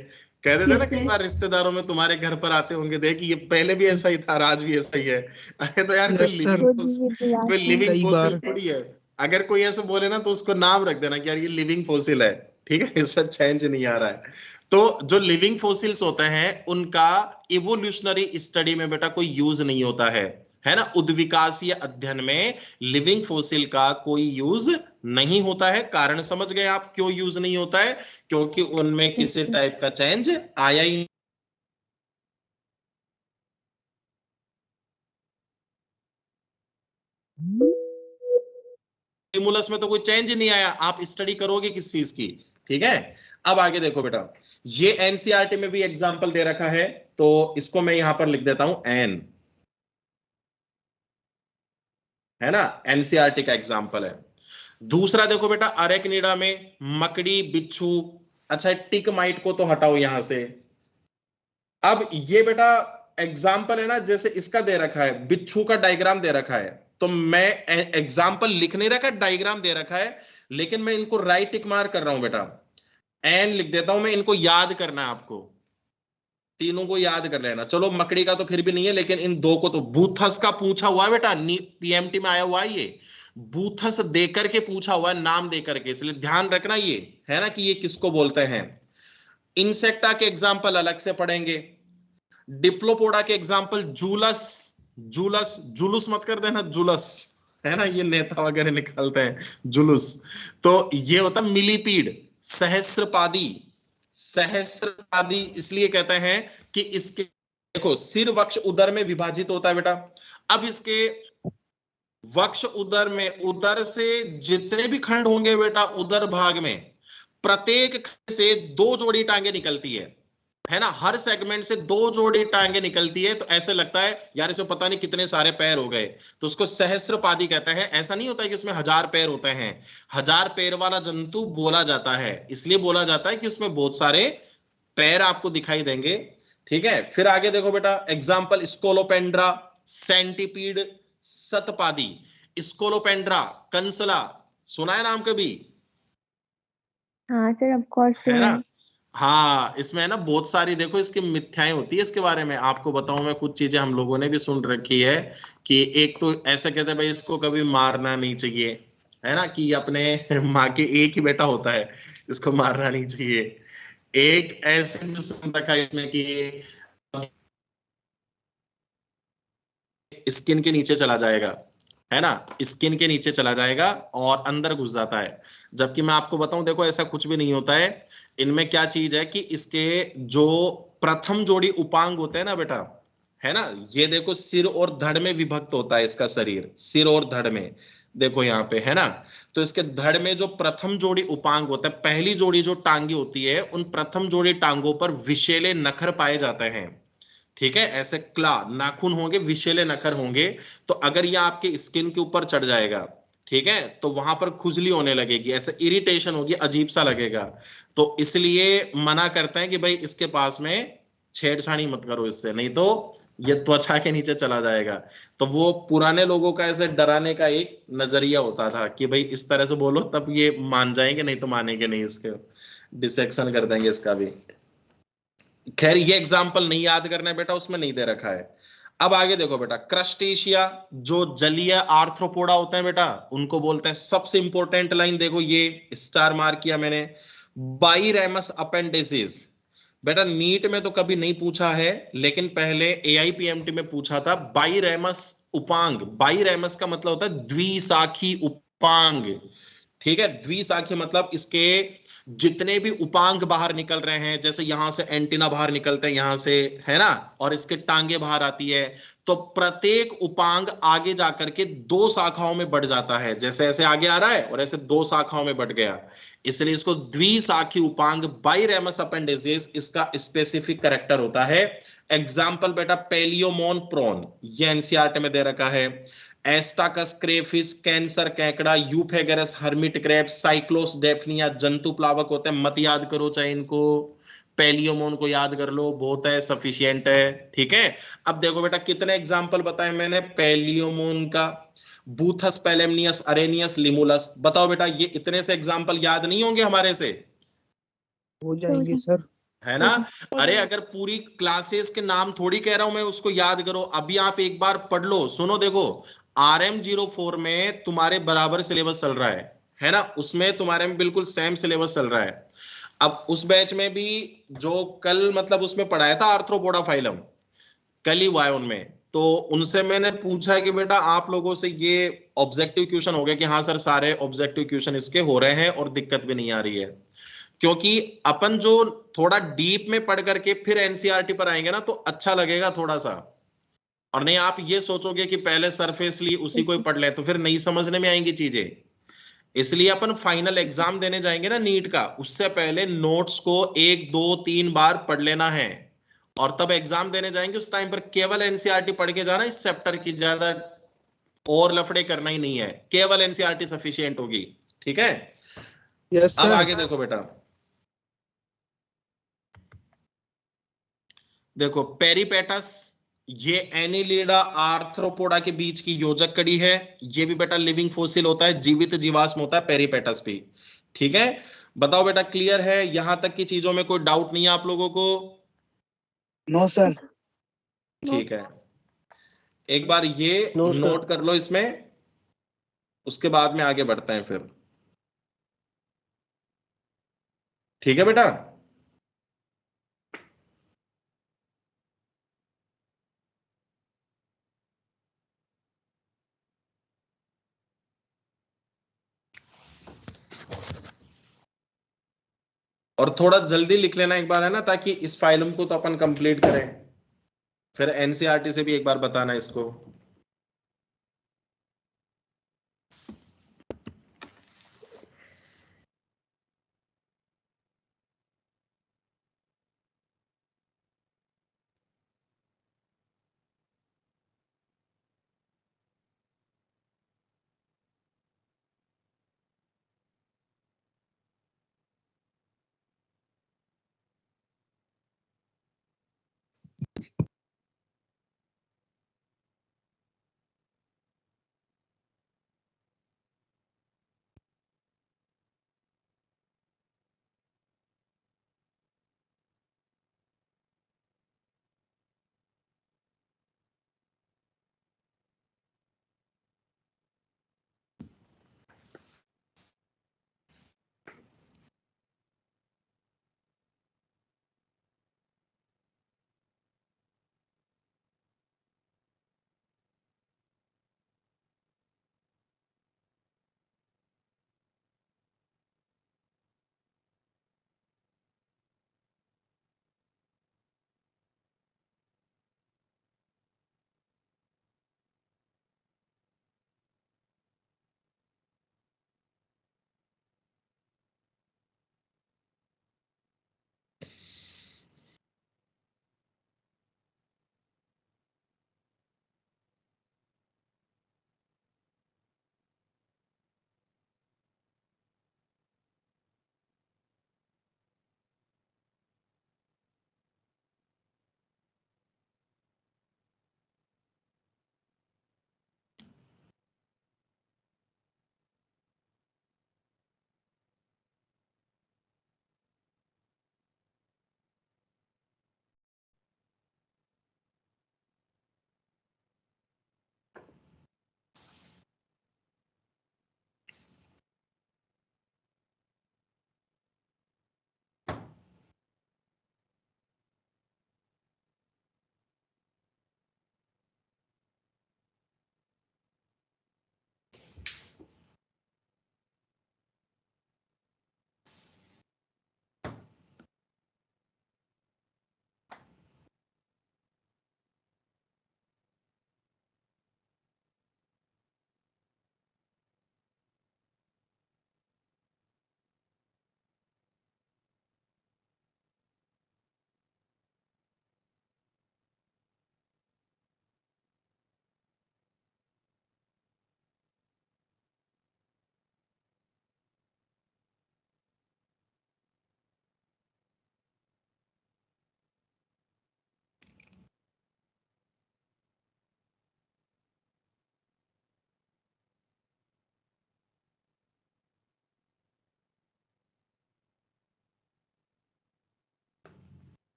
कह देते हैं ना कई बार रिश्तेदारों में तुम्हारे घर पर आते होंगे, देख ये पहले भी ऐसा ही था और आज भी ऐसा ही है। अरे तो यार Yes, sir. कोई लिविंग कई फॉसिल बार। थोड़ी है। अगर कोई ऐसे बोले ना तो उसको नाम रख देना कि यार ये लिविंग फॉसिल है। ठीक है, इसमें चेंज नहीं आ रहा है। तो जो लिविंग फॉसिल्स होते हैं उनका इवोल्यूशनरी स्टडी में बेटा कोई यूज नहीं होता है ना। उद्विकासीय अध्ययन में लिविंग फॉसिल का कोई यूज नहीं होता है। कारण समझ गए आप क्यों यूज नहीं होता है? क्योंकि उनमें किसी टाइप का चेंज आया ही। स्टिमुलस में तो कोई चेंज नहीं आया, आप स्टडी करोगे किस चीज की? ठीक है, अब आगे देखो बेटा, ये एनसीईआरटी में भी एग्जांपल दे रखा है, तो इसको मैं यहां पर लिख देता हूं एन। है ना, एनसीईआरटी का एग्जाम्पल है। दूसरा देखो बेटा, अरेक्निडा में मकड़ी, बिच्छू, अच्छा टिक माइट को तो हटाओ यहां से। अब ये बेटा एग्जाम्पल है ना, जैसे इसका दे रखा है, बिच्छू का डायग्राम दे रखा है, तो मैं एग्जाम्पल लिख नहीं रखा, डायग्राम दे रखा है, लेकिन मैं इनको राइट टिक मार कर रहा हूं बेटा, एन लिख देता हूं मैं, इनको याद करना है आपको, तीनों को याद कर लेना। चलो मकड़ी का तो फिर भी नहीं है, लेकिन इन दो को तो, बूथस का पूछा हुआ है बेटा, पीएमटी में आया हुआ है ये, बूथस देकर के पूछा हुआ है, नाम देकर के, इसलिए ध्यान रखना ये है ना कि ये किसको बोलते हैं। इंसेक्टा के एग्जाम्पल अलग से पढ़ेंगे। डिप्लोपोडा के एग्जाम्पल जूलस, जूलस, जुलूस मत कर देना, जुलस है ना, ये नेता वगैरह निकालते हैं जुलूस, तो ये होता मिलीपीड। सहस्त्रपादी, सहस्त्रपादी इसलिए कहते हैं कि इसके देखो सिर वक्ष उदर में विभाजित होता है बेटा। अब इसके वक्ष उदर में, उदर से जितने भी खंड होंगे बेटा उदर भाग में, प्रत्येक खंड से 2 जोड़ी टांगे निकलती है ना, हर सेगमेंट से 2 जोड़ी टांगे निकलती है, तो ऐसे लगता है यार इसमें पता नहीं कितने सारे पैर हो गए, तो उसको सहस्त्रपादी कहते हैं। ऐसा नहीं होता है कि उसमें 1000 पैर होते हैं, 1000 पैर वाला जंतु बोला जाता है, इसलिए बोला जाता है कि उसमें बहुत सारे पैर आपको दिखाई देंगे। ठीक है, फिर आगे देखो बेटा, एग्जाम्पल स्कोलोपेंड्रा, सेंटीपीड, सतपादी। स्कोलोपेंड्रा, कंसला, सुना है नाम कभी? हाँ सर, ऑफ कोर्स है ना, हाँ, इसमें है ना बहुत सारी देखो इसकी मिथ्याएं होती है, इसके बारे में आपको बताऊं मैं, कुछ चीजें हम लोगों ने भी सुन रखी है कि एक तो ऐसे कहते हैं भाई इसको कभी मारना नहीं चाहिए, है ना, कि अपने माँ के एक ही बेटा होता है, इसको मारना नहीं चाहिए। एक ऐसे भी सुन रखा है इसमें कि स्किन के नीचे चला जाएगा, है ना, स्किन के नीचे चला जाएगा और अंदर घुस जाता है, जबकि मैं आपको बताऊं देखो ऐसा कुछ भी नहीं होता है। इनमें क्या चीज है कि इसके जो प्रथम जोड़ी उपांग होते हैं ना बेटा, है ना, ये देखो सिर और धड़ में विभक्त होता है इसका शरीर, सिर और धड़ में, देखो यहाँ पे है ना, तो इसके धड़ में जो प्रथम जोड़ी उपांग होता है, पहली जोड़ी जो टांगे होती है, उन प्रथम जोड़ी टांगों पर विषैले नखर पाए जाते हैं। ठीक है, ऐसे क्ला नाखून होंगे, विषैले नखर होंगे, तो अगर ये आपके स्किन के ऊपर चढ़ जाएगा, ठीक है, तो वहां पर खुजली होने लगेगी, ऐसे इरिटेशन होगी, अजीब सा लगेगा, तो इसलिए मना करते हैं कि भाई इसके पास में छेड़छाड़ी मत करो इससे, नहीं तो ये त्वचा के नीचे चला जाएगा। तो वो पुराने लोगों का ऐसे डराने का एक नजरिया होता था कि भाई इस तरह से बोलो तब ये मान जाएंगे, नहीं तो मानेंगे नहीं, इसके डिसेक्शन कर देंगे इसका भी। खैर ये एग्जाम्पल नहीं याद करना है बेटा, उसमें नहीं दे रखा है। अब आगे देखो बेटा, क्रस्टेशिया, जो जलीय आर्थ्रोपोडा होते हैं बेटा, उनको बोलते हैं, सबसे इंपॉर्टेंट लाइन देखो, ये स्टार मार्क किया मैंने, बाईरेमस अपेंडिसेस। बेटा नीट में तो कभी नहीं पूछा है, लेकिन पहले एआईपीएमटी में पूछा था, बाईरेमस उपांग, बाईरेमस का मतलब होता है द्विशाखी उपांग। ठीक है, द्विशाखी मतलब इसके जितने भी उपांग बाहर निकल रहे हैं, जैसे यहां से एंटीना बाहर निकलते हैं यहां से, है ना, और इसके टांगे बाहर आती है, तो प्रत्येक उपांग आगे जाकर के 2 शाखाओं में बढ़ जाता है, जैसे ऐसे आगे आ रहा है और ऐसे 2 शाखाओं में बढ़ गया, इसलिए इसको द्विशाखी उपांग, बाईरेमस अपेंडिसेस इसका स्पेसिफिक कैरेक्टर होता है। एग्जाम्पल बेटा, पेलियोमोन प्रॉन, ये एनसीईआरटी में दे रखा है, एस्टाकस क्रेफिस, कैंसर केकड़ा, यूफेगरस हर्मिट क्रैब, साइक्लोस डेफनिया, जंतु प्लावक होते हैं, मत याद करो चाहे इनको, पेलियोमोन को याद कर लो, बहुत है, सफिशिएंट है। ठीक है, अब देखो बेटा कितने एग्जाम्पल बताए मैंने पेलियोमोन का, बूथस, पेलेमनियस, अरेनियस, लिमुलस। बताओ बेटा ये इतने से एग्जाम्पल याद नहीं होंगे हमारे से? हो जाएंगे सर। है ना, अरे अगर पूरी क्लासेस के नाम थोड़ी कह रहा हूं मैं उसको याद करो, अभी आप एक बार पढ़ लो, सुनो देखो, RM04 में तुम्हारे बराबर सिलेबस चल रहा है ना, उसमें तुम्हारे में बिल्कुल सेम सिलेबस चल रहा है। अब उस बैच में भी जो कल मतलब उसमें पढ़ाया था आर्थ्रोपोडा फाइलम, कल ही हुआ है उनमें, तो उनसे मैंने पूछा कि बेटा आप लोगों से ये ऑब्जेक्टिव क्वेश्चन हो गया कि हाँ सर सारे ऑब्जेक्टिव क्वेश्चन इसके हो रहे हैं और दिक्कत भी नहीं आ रही है, क्योंकि अपन जो थोड़ा डीप में पढ़ करके फिर एनसीईआरटी पर आएंगे ना तो अच्छा लगेगा थोड़ा सा, और नहीं आप ये सोचोगे कि पहले सरफेसली उसी को ही पढ़ ले तो फिर नहीं समझने में आएंगी चीजें। इसलिए अपन फाइनल एग्जाम देने जाएंगे ना नीट का, उससे पहले नोट्स को 1 2 3 बार पढ़ लेना है, और तब एग्जाम देने जाएंगे उस टाइम पर केवल एनसीईआरटी पढ़ के जाना, इस चैप्टर की ज्यादा और लफड़े करना ही नहीं है, केवल एनसीईआरटी सफिशिएंट होगी। ठीक है, यस अब सर। आगे देखो बेटा, देखो पेरिपेटस, ये एनिलिडा आर्थ्रोपोडा के बीच की योजक कड़ी है। ये भी बेटा लिविंग फोसिल होता है, जीवित जीवाश्म होता है पेरिपेटस भी। ठीक है, बताओ बेटा क्लियर है, यहां तक की चीजों में कोई डाउट नहीं है आप लोगों को? No sir. ठीक है, एक बार ये नो सर। नोट कर लो इसमें, उसके बाद में आगे बढ़ते हैं फिर। ठीक है बेटा, और थोड़ा जल्दी लिख लेना एक बार, है ना, ताकि इस फाइलम को तो अपन कंप्लीट करें, फिर एनसीईआरटी से भी एक बार बताना इसको।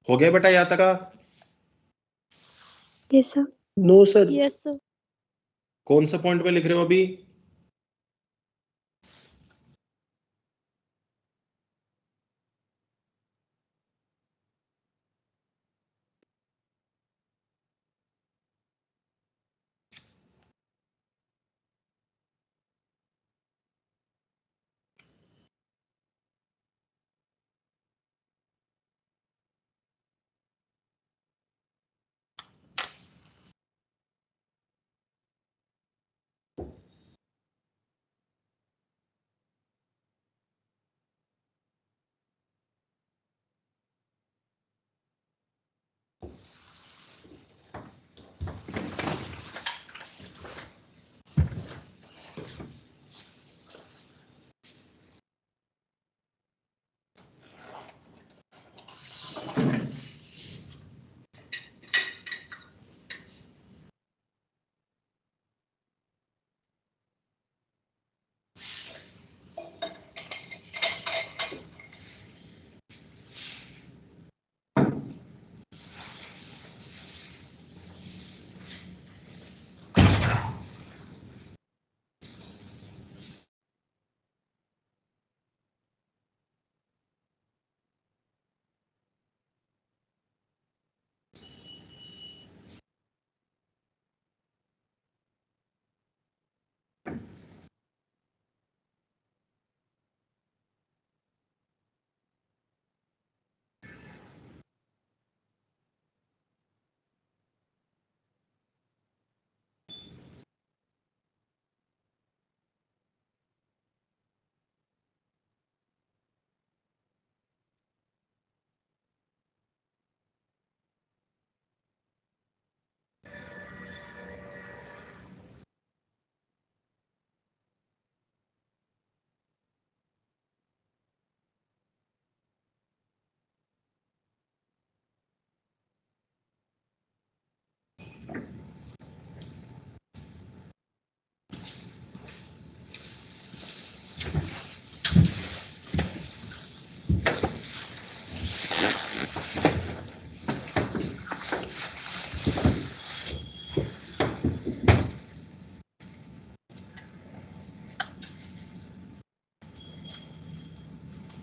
हो गया बेटा यहां तक का? Yes sir. No sir. Yes sir. कौन से पॉइंट पे लिख रहे हो अभी?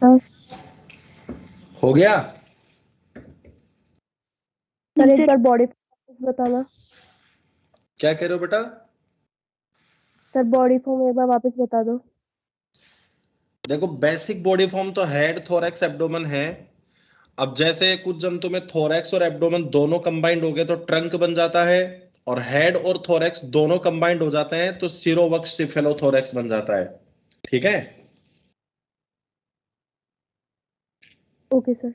हाँ हो गया? सर, एक सर बार बॉडी बताना। क्या कह रहे हो बेटा? सर बॉडी फॉर्म एक बार वापस बता दो। देखो, बेसिक बॉडी फॉर्म तो हेड, थोरैक्स, एब्डोमेन है। अब जैसे कुछ जंतु में थोरैक्स और एब्डोमेन दोनों कंबाइंड हो गए तो ट्रंक बन जाता है, और हेड और थोरैक्स दोनों कंबाइंड हो जाते हैं तो सिरोवक्ष सिफेलोथोरैक्स बन जाता है। ठीक है? Okay sir.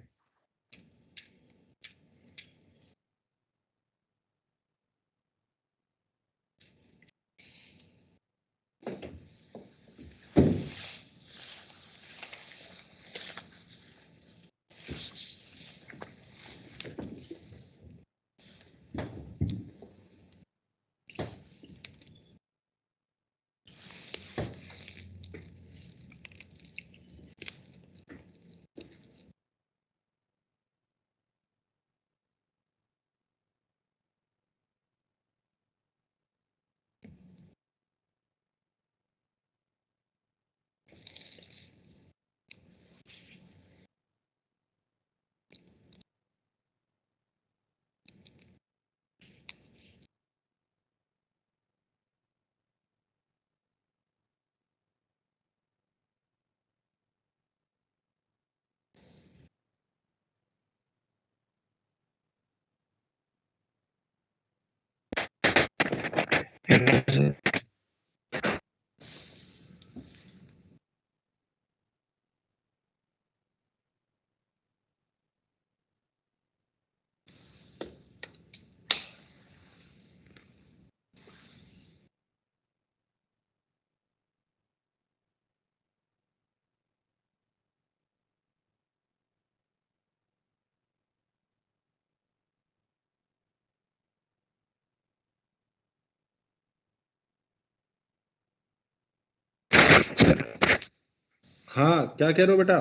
हाँ, क्या कह रहे हो बेटा?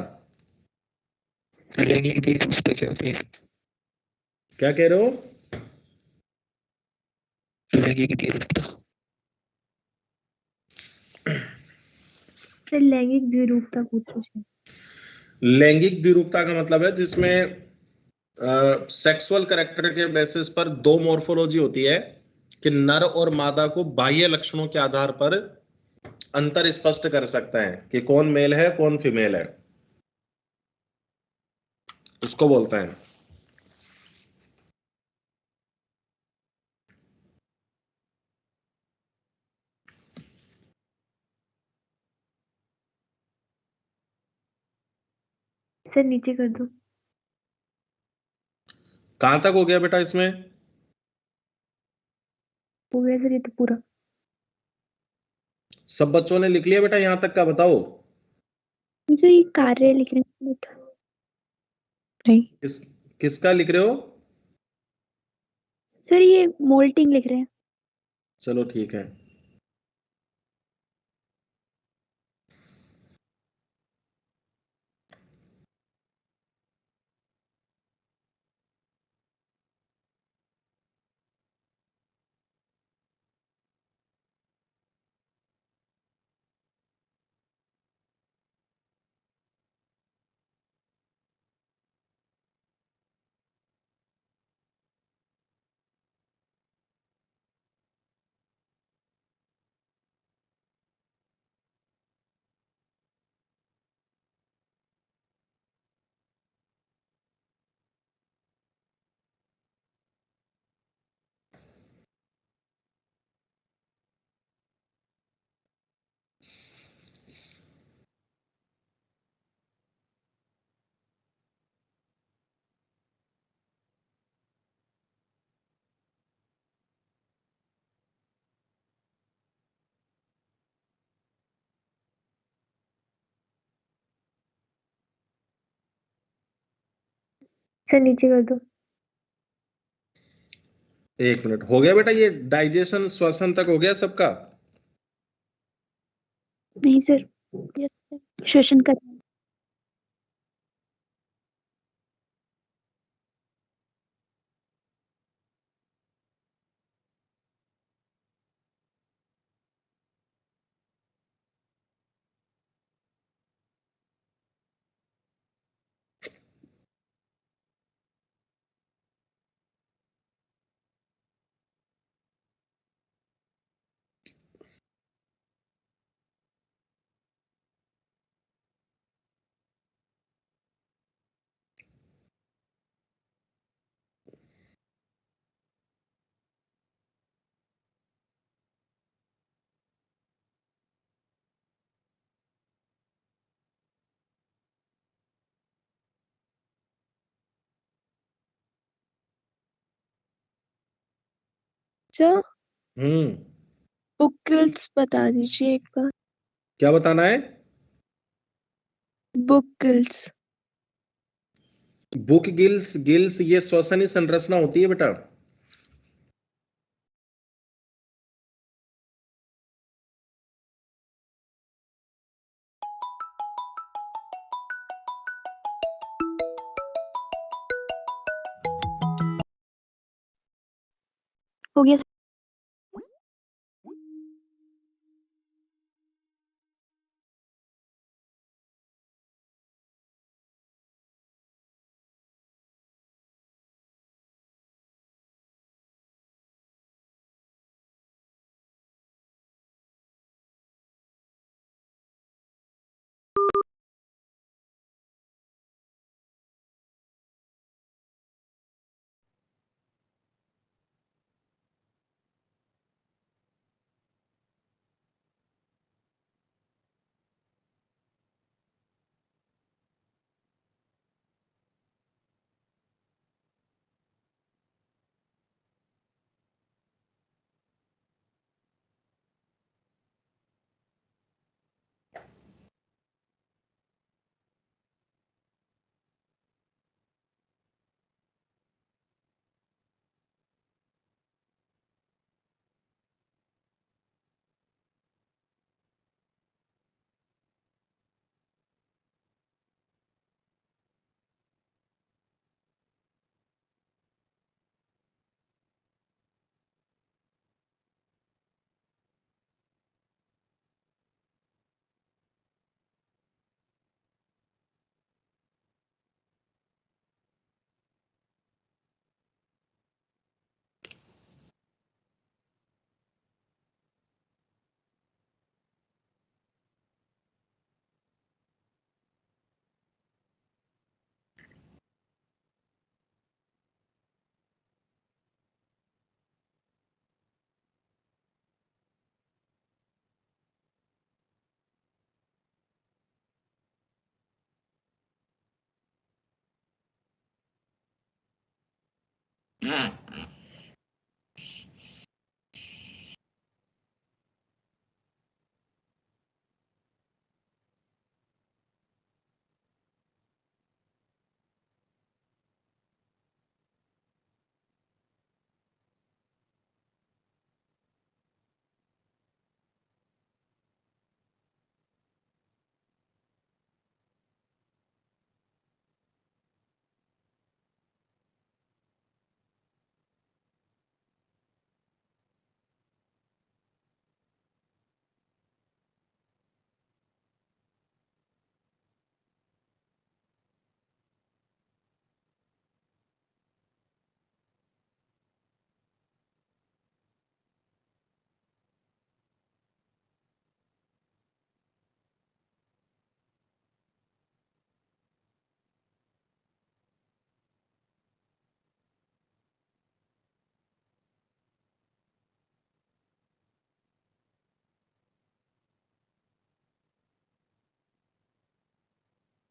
लैंगिक दीर्घता क्या होती है? क्या कह रहे हो? लैंगिक दीर्घता। सर लैंगिक द्विरूपता पूछ रहे हैं। लैंगिक द्विरूपता का मतलब है जिसमें सेक्सुअल कैरेक्टर के बेसिस पर दो मॉर्फोलॉजी होती है, कि नर और मादा को बाह्य लक्षणों के आधार पर अंतर स्पष्ट कर सकते हैं कि कौन मेल है कौन फीमेल है, उसको बोलते हैं। सर नीचे कर दो। कहां तक हो गया बेटा इसमें? हो गया सर, ये तो पूरा। सब बच्चों ने लिख लिया बेटा यहां तक का? बताओ। सर ये कार्य लिख रहे हैं नहीं किस किसका लिख रहे हो? सर, ये मोल्टिंग लिख रहे हैं। चलो ठीक है। सर नीचे कर दो। एक मिनट, हो गया बेटा? ये डाइजेशन, श्वसन तक हो गया सबका? नहीं सर। Yes sir. शोषण कर सर हम्म। बुक गिल्स बता दीजिए एक बार। क्या बताना है? Book gills. Book gills, gills ये श्वसनी संरचना होती है बेटा। हो गया सर।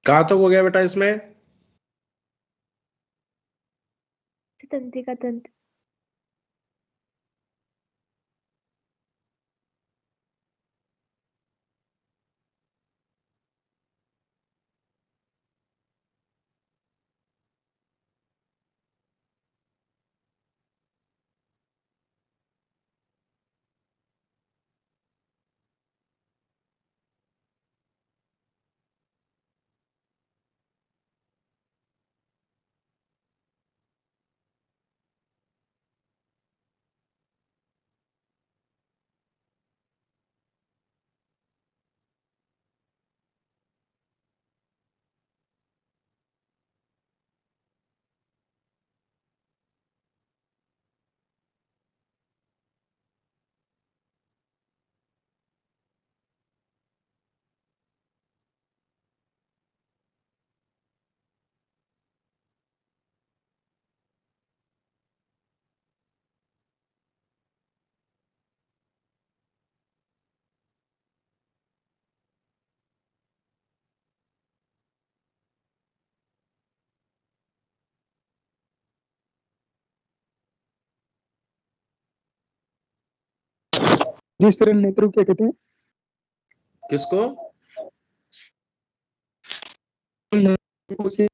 कहाँ तक हो गया बेटा इसमें? तंत्रिका तंत्र। जिस तरह नेत्र को क्या कहते हैं? किसको? उसे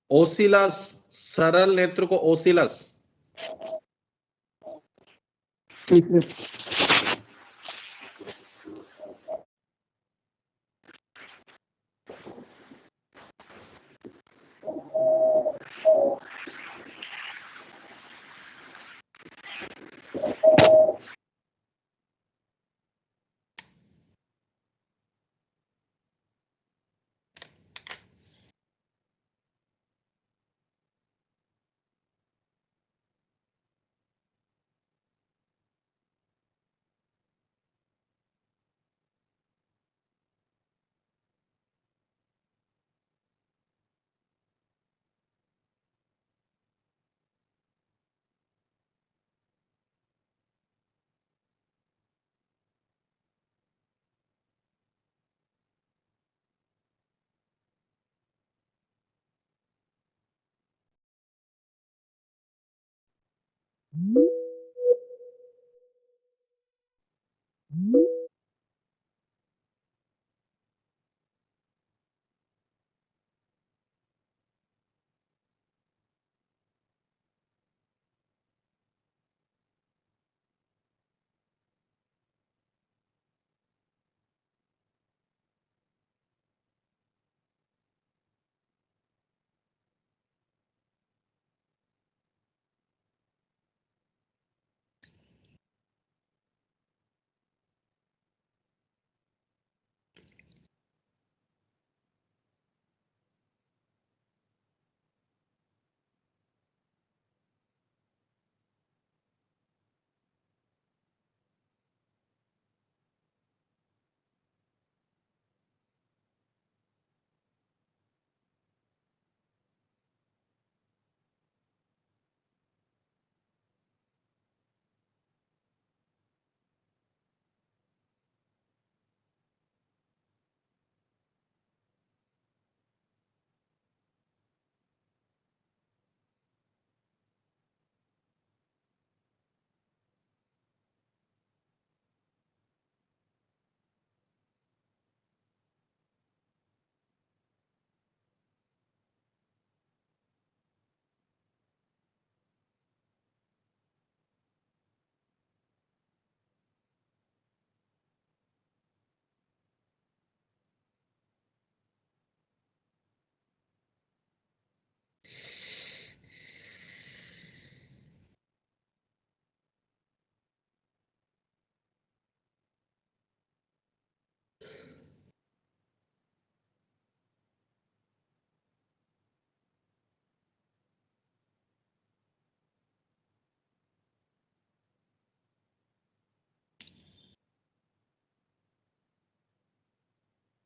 ओसिलस, सरल नेत्र को ओसिलस। ठीक है।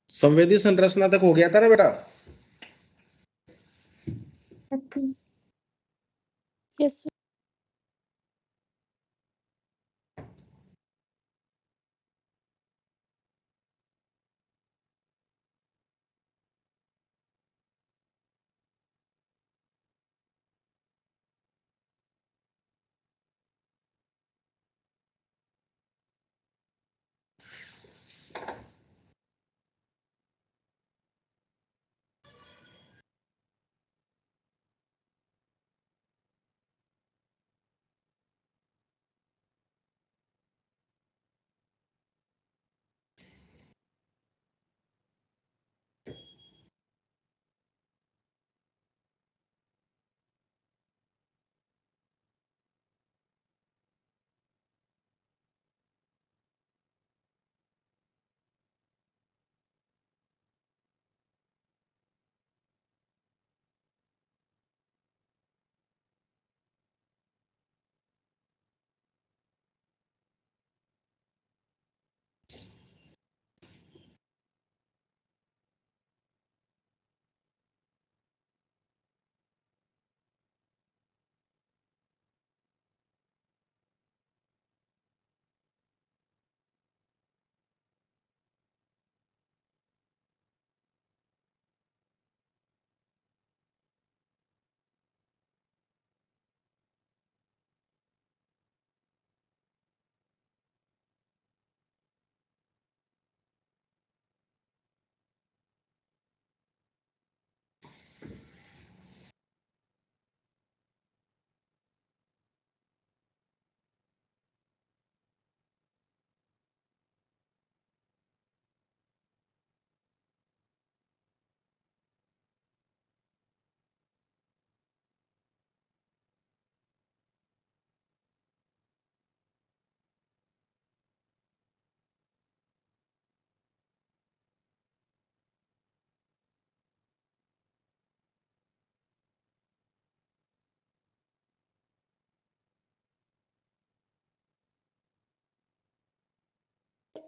संवेदी संरचना तक हो गया था ना बेटा? यस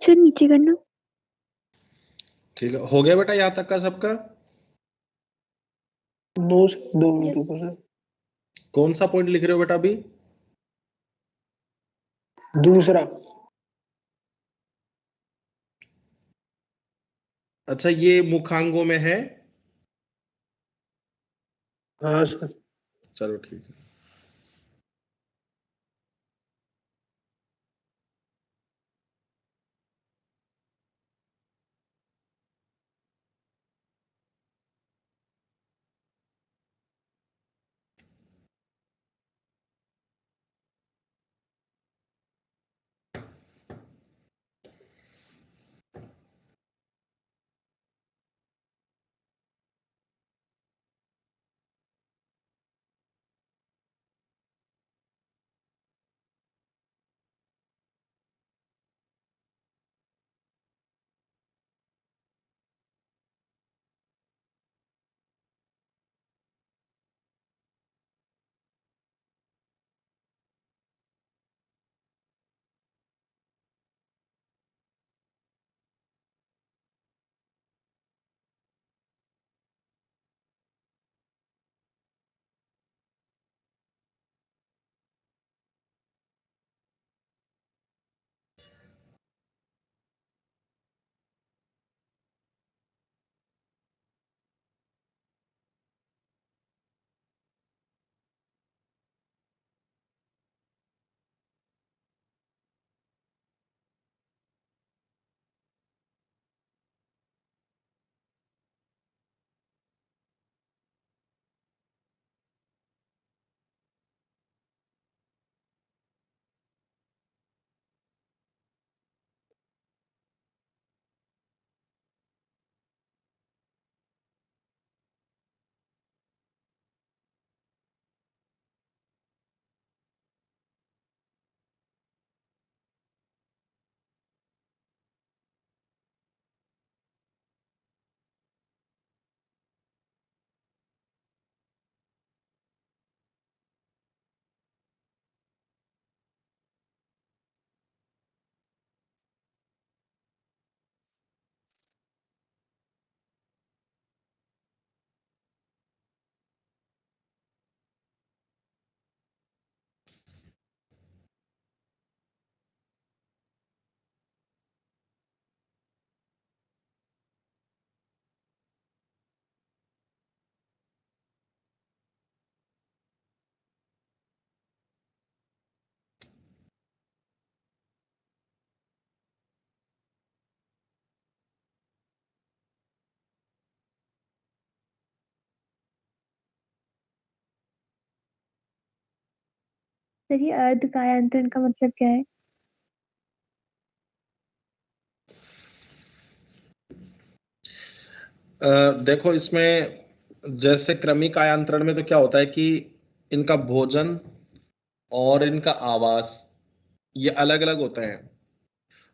सर नीचे करना। ठीक है, हो गया बेटा यहाँ तक का सबका? दो से 2 मिनट यस। ऊपर सर। कौन सा पॉइंट लिख रहे हो बेटा अभी? दूसरा। अच्छा, ये मुखांगों में है? हाँ सर। चलो ठीक है। सर ये अर्ध कायांतरण का मतलब क्या है? देखो, इसमें जैसे क्रमिक आयांत्रण में तो क्या होता है कि इनका भोजन और इनका आवास ये अलग अलग होते हैं,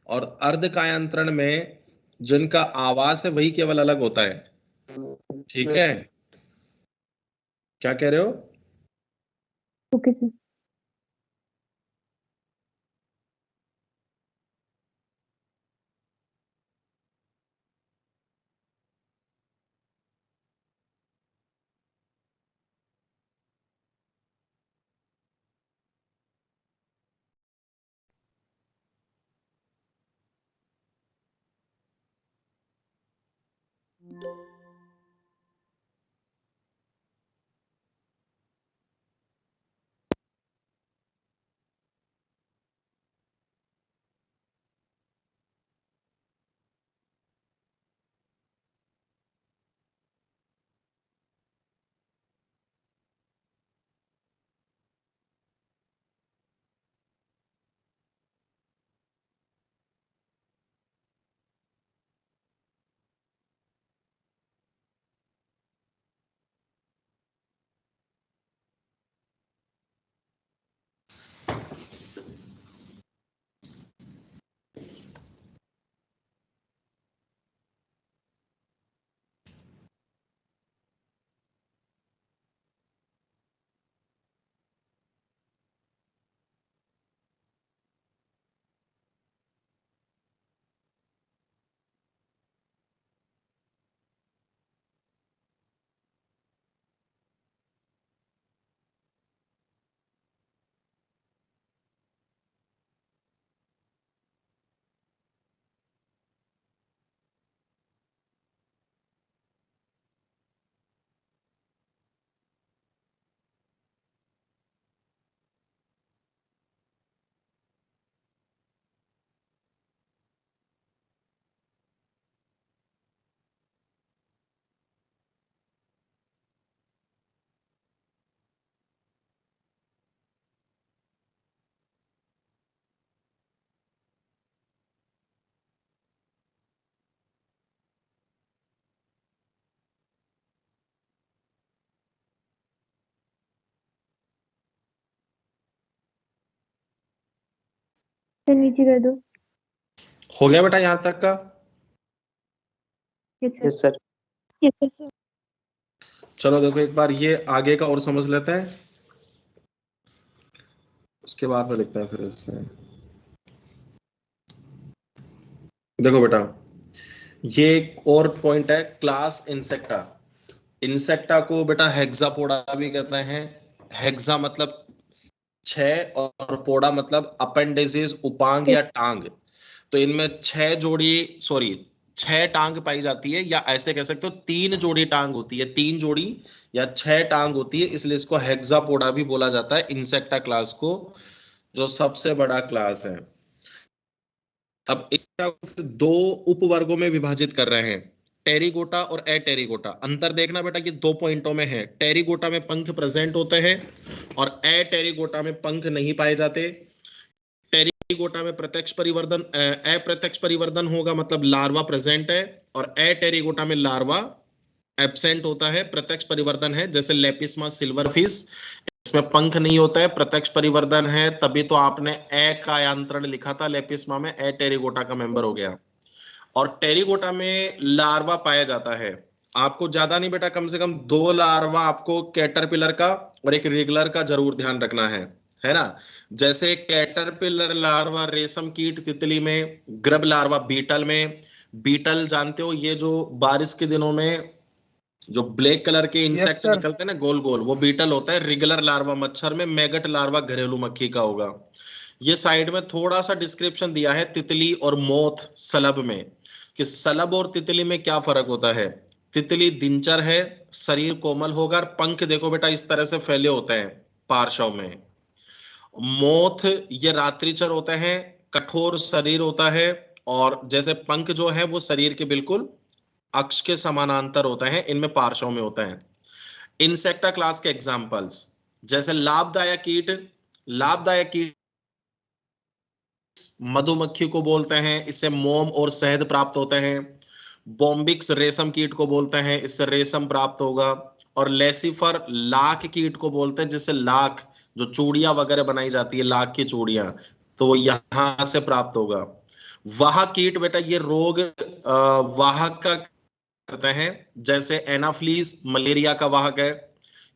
और अर्ध कायांत्रण में जिनका आवास है वही केवल अलग होता है। ठीक है, क्या कह रहे हो? Okay sir. फिर नीचे कर दो। हो गया बेटा यहाँ तक का? Yes sir. Yes sir. चलो देखो एक बार ये आगे का और समझ लेते हैं, उसके बाद में लिखते हैं फिर इससे। देखो बेटा ये एक और पॉइंट है, क्लास इंसेक्टा। इंसेक्टा को बेटा हेक्सापोडा भी कहते हैं। हेक्सा मतलब 6 और पोडा मतलब अपेंडिसेस, उपांग या टांग। तो इनमें 6 टांग पाई जाती है, या ऐसे कह सकते हो 3 जोड़ी टांग होती है, 3 जोड़ी या 6 टांग होती है, इसलिए इसको हेक्सापोडा भी बोला जाता है इंसेक्टा क्लास को, जो सबसे बड़ा क्लास है। अब इसका फिर 2 उपवर्गों में विभाजित कर रहे हैं, टेरिगोटा और एटेरिगोटा। अंतर देखना बेटा कि 2 पॉइंटों में है, टेरिगोटा में पंख प्रेजेंट होते हैं और एटेरिगोटा में पंख नहीं पाए जाते। टेरिगोटा में प्रत्यक्ष परिवर्तन, अप्रत्यक्ष परिवर्तन होगा मतलब लार्वा प्रेजेंट है, और एटेरिगोटा में लार्वा एब्सेंट होता है, प्रत्यक्ष परिवर्तन है, जैसे लेपिस्मा सिल्वरफिश, इसमें पंख नहीं होता है, प्रत्यक्ष परिवर्तन है, तभी तो आपने ए का यांत्रण लिखा था लेपिस्मा में, ए टेरिगोटा का मेंबर हो गया। और टेरिगोटा में लार्वा पाया जाता है, आपको ज्यादा नहीं बेटा, कम से कम 2 लार्वा आपको कैटरपिलर का और एक रेगुलर का जरूर ध्यान रखना है ना। जैसे कैटरपिलर लार्वा रेशम कीट तितली में, ग्रब लार्वा बीटल में। बीटल जानते हो ये जो बारिश के दिनों में जो ब्लैक कलर के इंसेक्ट सर। निकलते हैं ना गोल गोल, वो बीटल होता है। रेगुलर लार्वा मच्छर में, मैगट लार्वा घरेलू मक्खी का होगा। ये साइड में थोड़ा सा डिस्क्रिप्शन दिया है तितली और मोथ सलब में, कि सलब और तितली में क्या फर्क होता है। तितली दिनचर है, शरीर कोमल होगा, और पंख देखो बेटा इस तरह से फैले होते हैं पार्श्व में। मोथ ये रात्रिचर होते हैं, कठोर शरीर होता है, और जैसे पंख जो है वो शरीर के बिल्कुल अक्ष के समानांतर होते हैं, इनमें पार्श्व में होते हैं। इंसेक्टा क्लास के एग्जाम्पल्स जैसे लाभदायक कीट मधुमक्खी को बोलते हैं, इससे मोम और शहद प्राप्त होते हैं। बॉम्बिक्स रेशम कीट को बोलते हैं, इससे रेशम प्राप्त होगा। और लेसिफर लाख कीट को बोलते हैं, जिससे लाख जो चूड़ियां वगैरह बनाई जाती है, लाख की चूड़ियां, तो वो यहां से प्राप्त होगा। वाहक कीट बेटा ये रोग वाहक का करते हैं, जैसे एनाफ्लीज मलेरिया का वाहक है।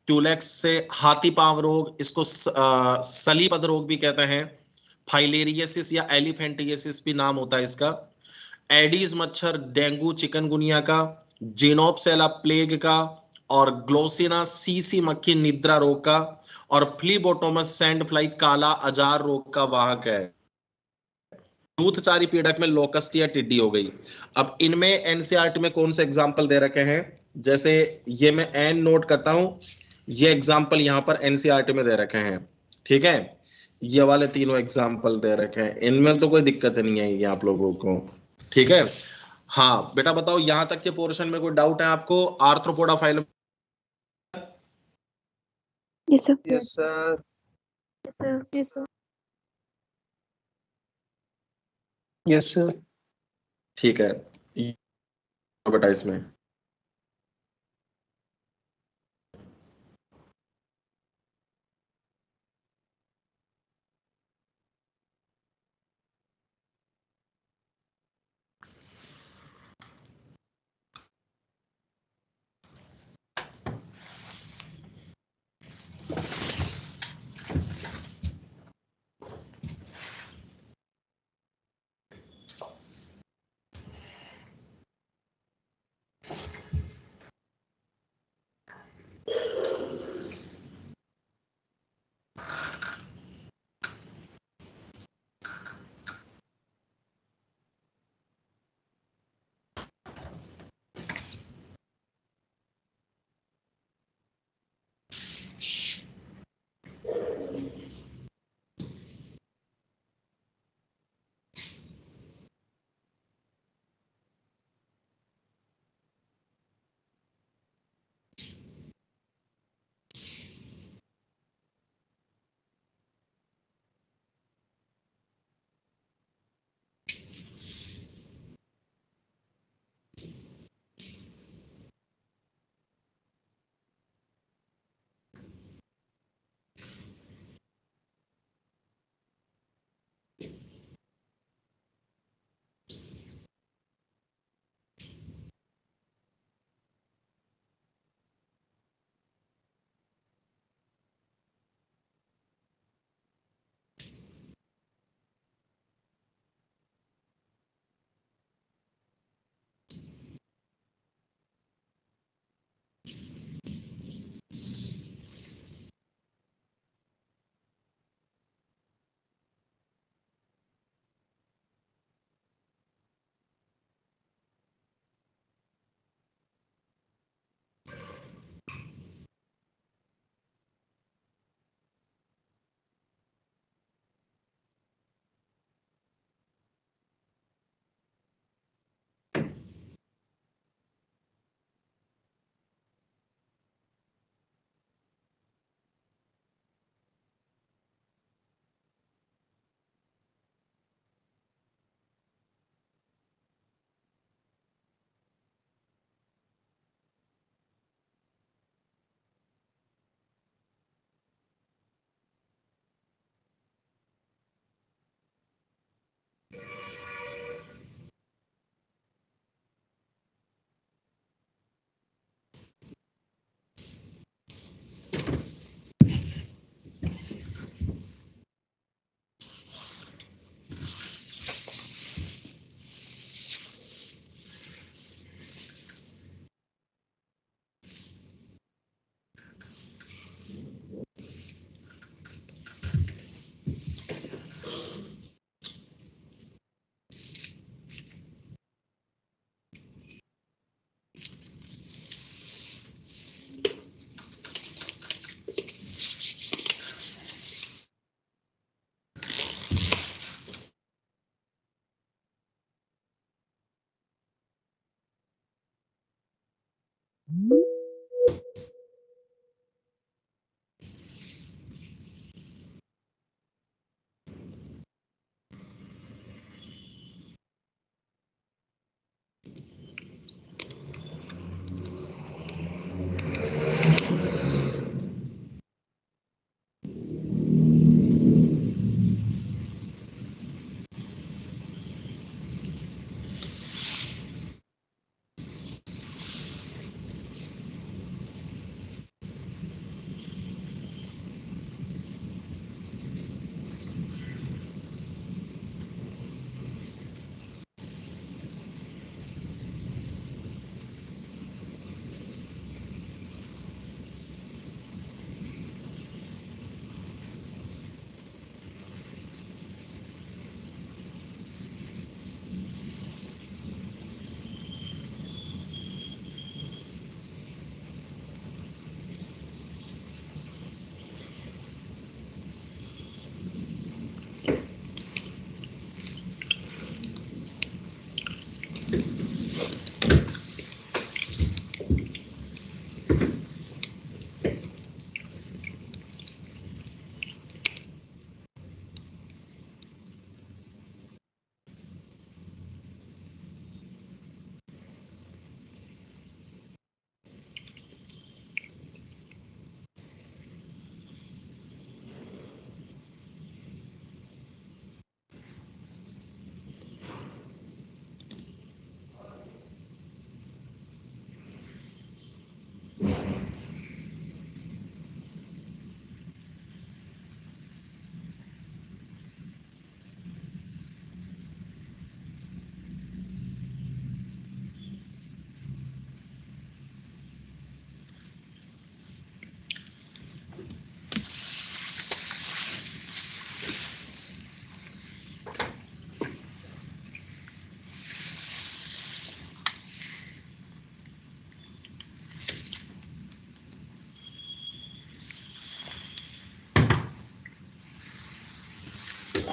ट्यूलेक्स से हाथी पांव रोग, इसको सलीपद रोग भी कहते हैं। फाइलेरियसिस या एलिफेंटियसिस भी नाम होता है इसका। एडीज मच्छर डेंगू चिकनगुनिया का, जीनोपसेला प्लेग का, और ग्लोसिना सीसी मक्खी निद्रा रोग का, और फ्लीबोटोमस सैंड फ्लाई काला अजार रोग का वाहक है। दूधचारी पीड़क में लोकस्ट या टिड्डी हो गई। अब इनमें एनसीईआरटी में कौन से एग्जाम्पल दे रखे हैं, जैसे ये मैं एन नोट करता हूं, ये एग्जाम्पल यहां पर एनसीईआरटी में दे रखे हैं, ठीक है। ये वाले तीनों एग्जाम्पल दे रखे हैं, इनमें तो कोई दिक्कत नहीं आएगी आप लोगों को, ठीक है। हाँ बेटा बताओ यहां तक के पोर्शन में कोई डाउट है आपको? Arthropoda phylum. Yes sir. Yes sir. Yes sir. Yes sir. ठीक है बेटा इसमें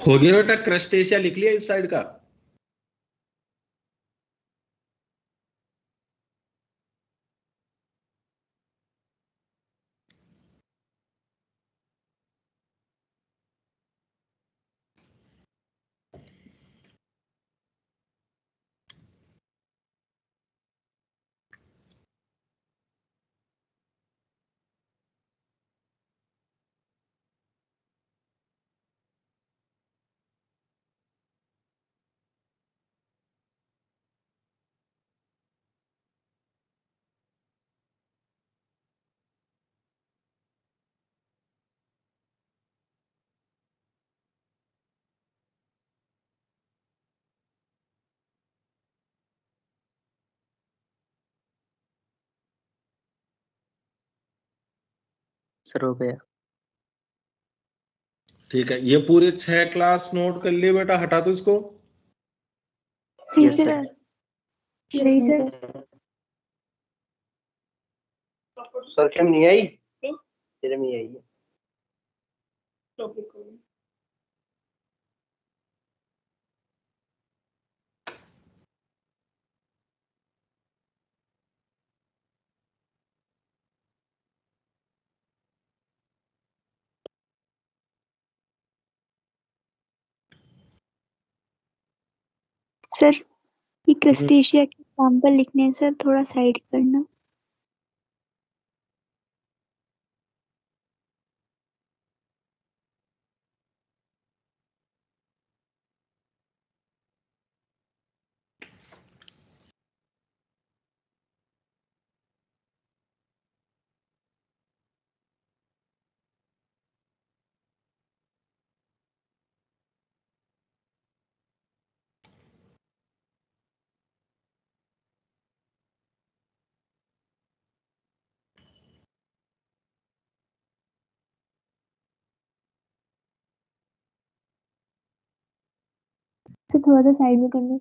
हो गया बेटा, क्रस्टेशिया लिख लिया इस साइड का। सर हो गया। ठीक है, ये पूरे 6 क्लास नोट कर लिए बेटा, हटा दो इसको। नहीं यस सर। सर। नहीं सर। सर क्या नहीं आई? तेरे में आई है। सर ये क्रस्टेशिया के एग्जाम्पल लिखने हैं सर, थोड़ा साइड करना। सर थोड़ा सा साइड में करना।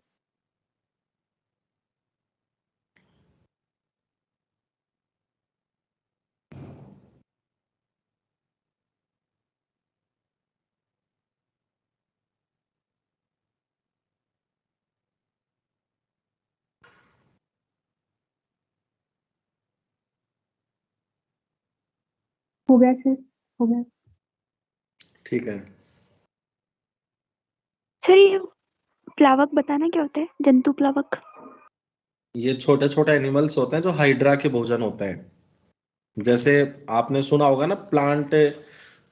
हो गया सर, हो गया। ठीक है। सर ये प्लावक बताना क्या होता है, जंतु प्लावक? ये छोटे छोटे एनिमल्स होते हैं जो हाइड्रा के भोजन होते हैं। जैसे आपने सुना होगा ना, plant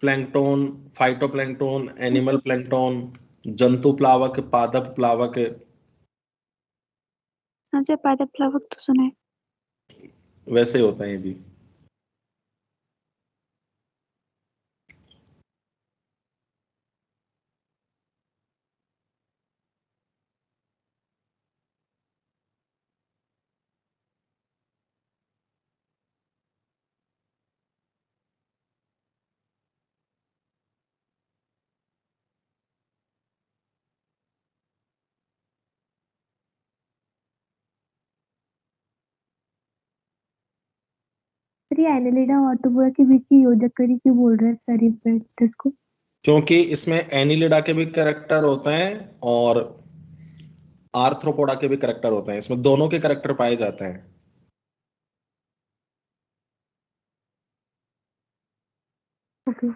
plankton, phytoplankton, animal plankton, जंतु प्लावक, पादप प्लावक। हाँ सर, पादप प्लावक तो सुना है। वैसे ही होता है ये भी। सर ये एनिलिडा और ऑटोपोरा के बीच की योजक कड़ी क्यों बोल रहे हैं सर इस ब्रेथ को? क्योंकि इसमें एनिलिडा के भी करेक्टर होते हैं और आर्थ्रोपोडा के भी करेक्टर होते हैं, इसमें दोनों के करेक्टर पाए जाते हैं। ओके।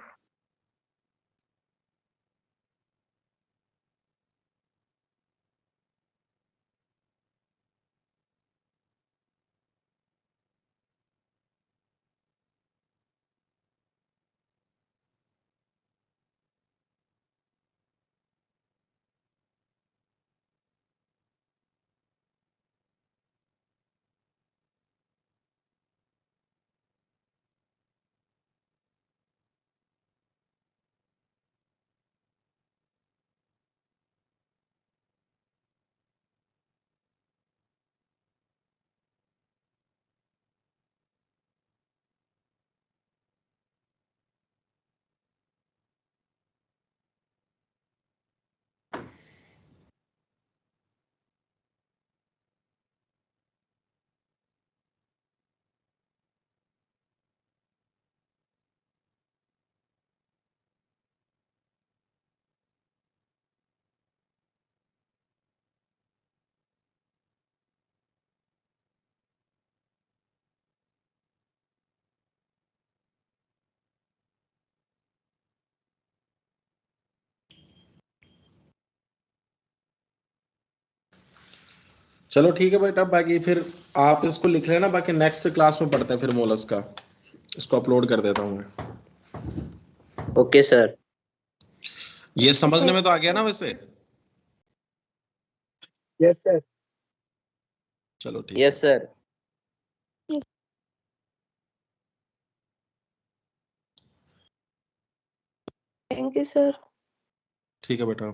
चलो ठीक है बेटा, बाकी फिर आप इसको लिख लेना, बाकी नेक्स्ट क्लास में पढ़ते हैं फिर मोलस का। इसको अपलोड कर देता हूँ मैं। Okay sir. ये समझने में तो आ गया ना वैसे? Yes sir. चलो ठीक। Yes sir. Thank you sir. ठीक है बेटा।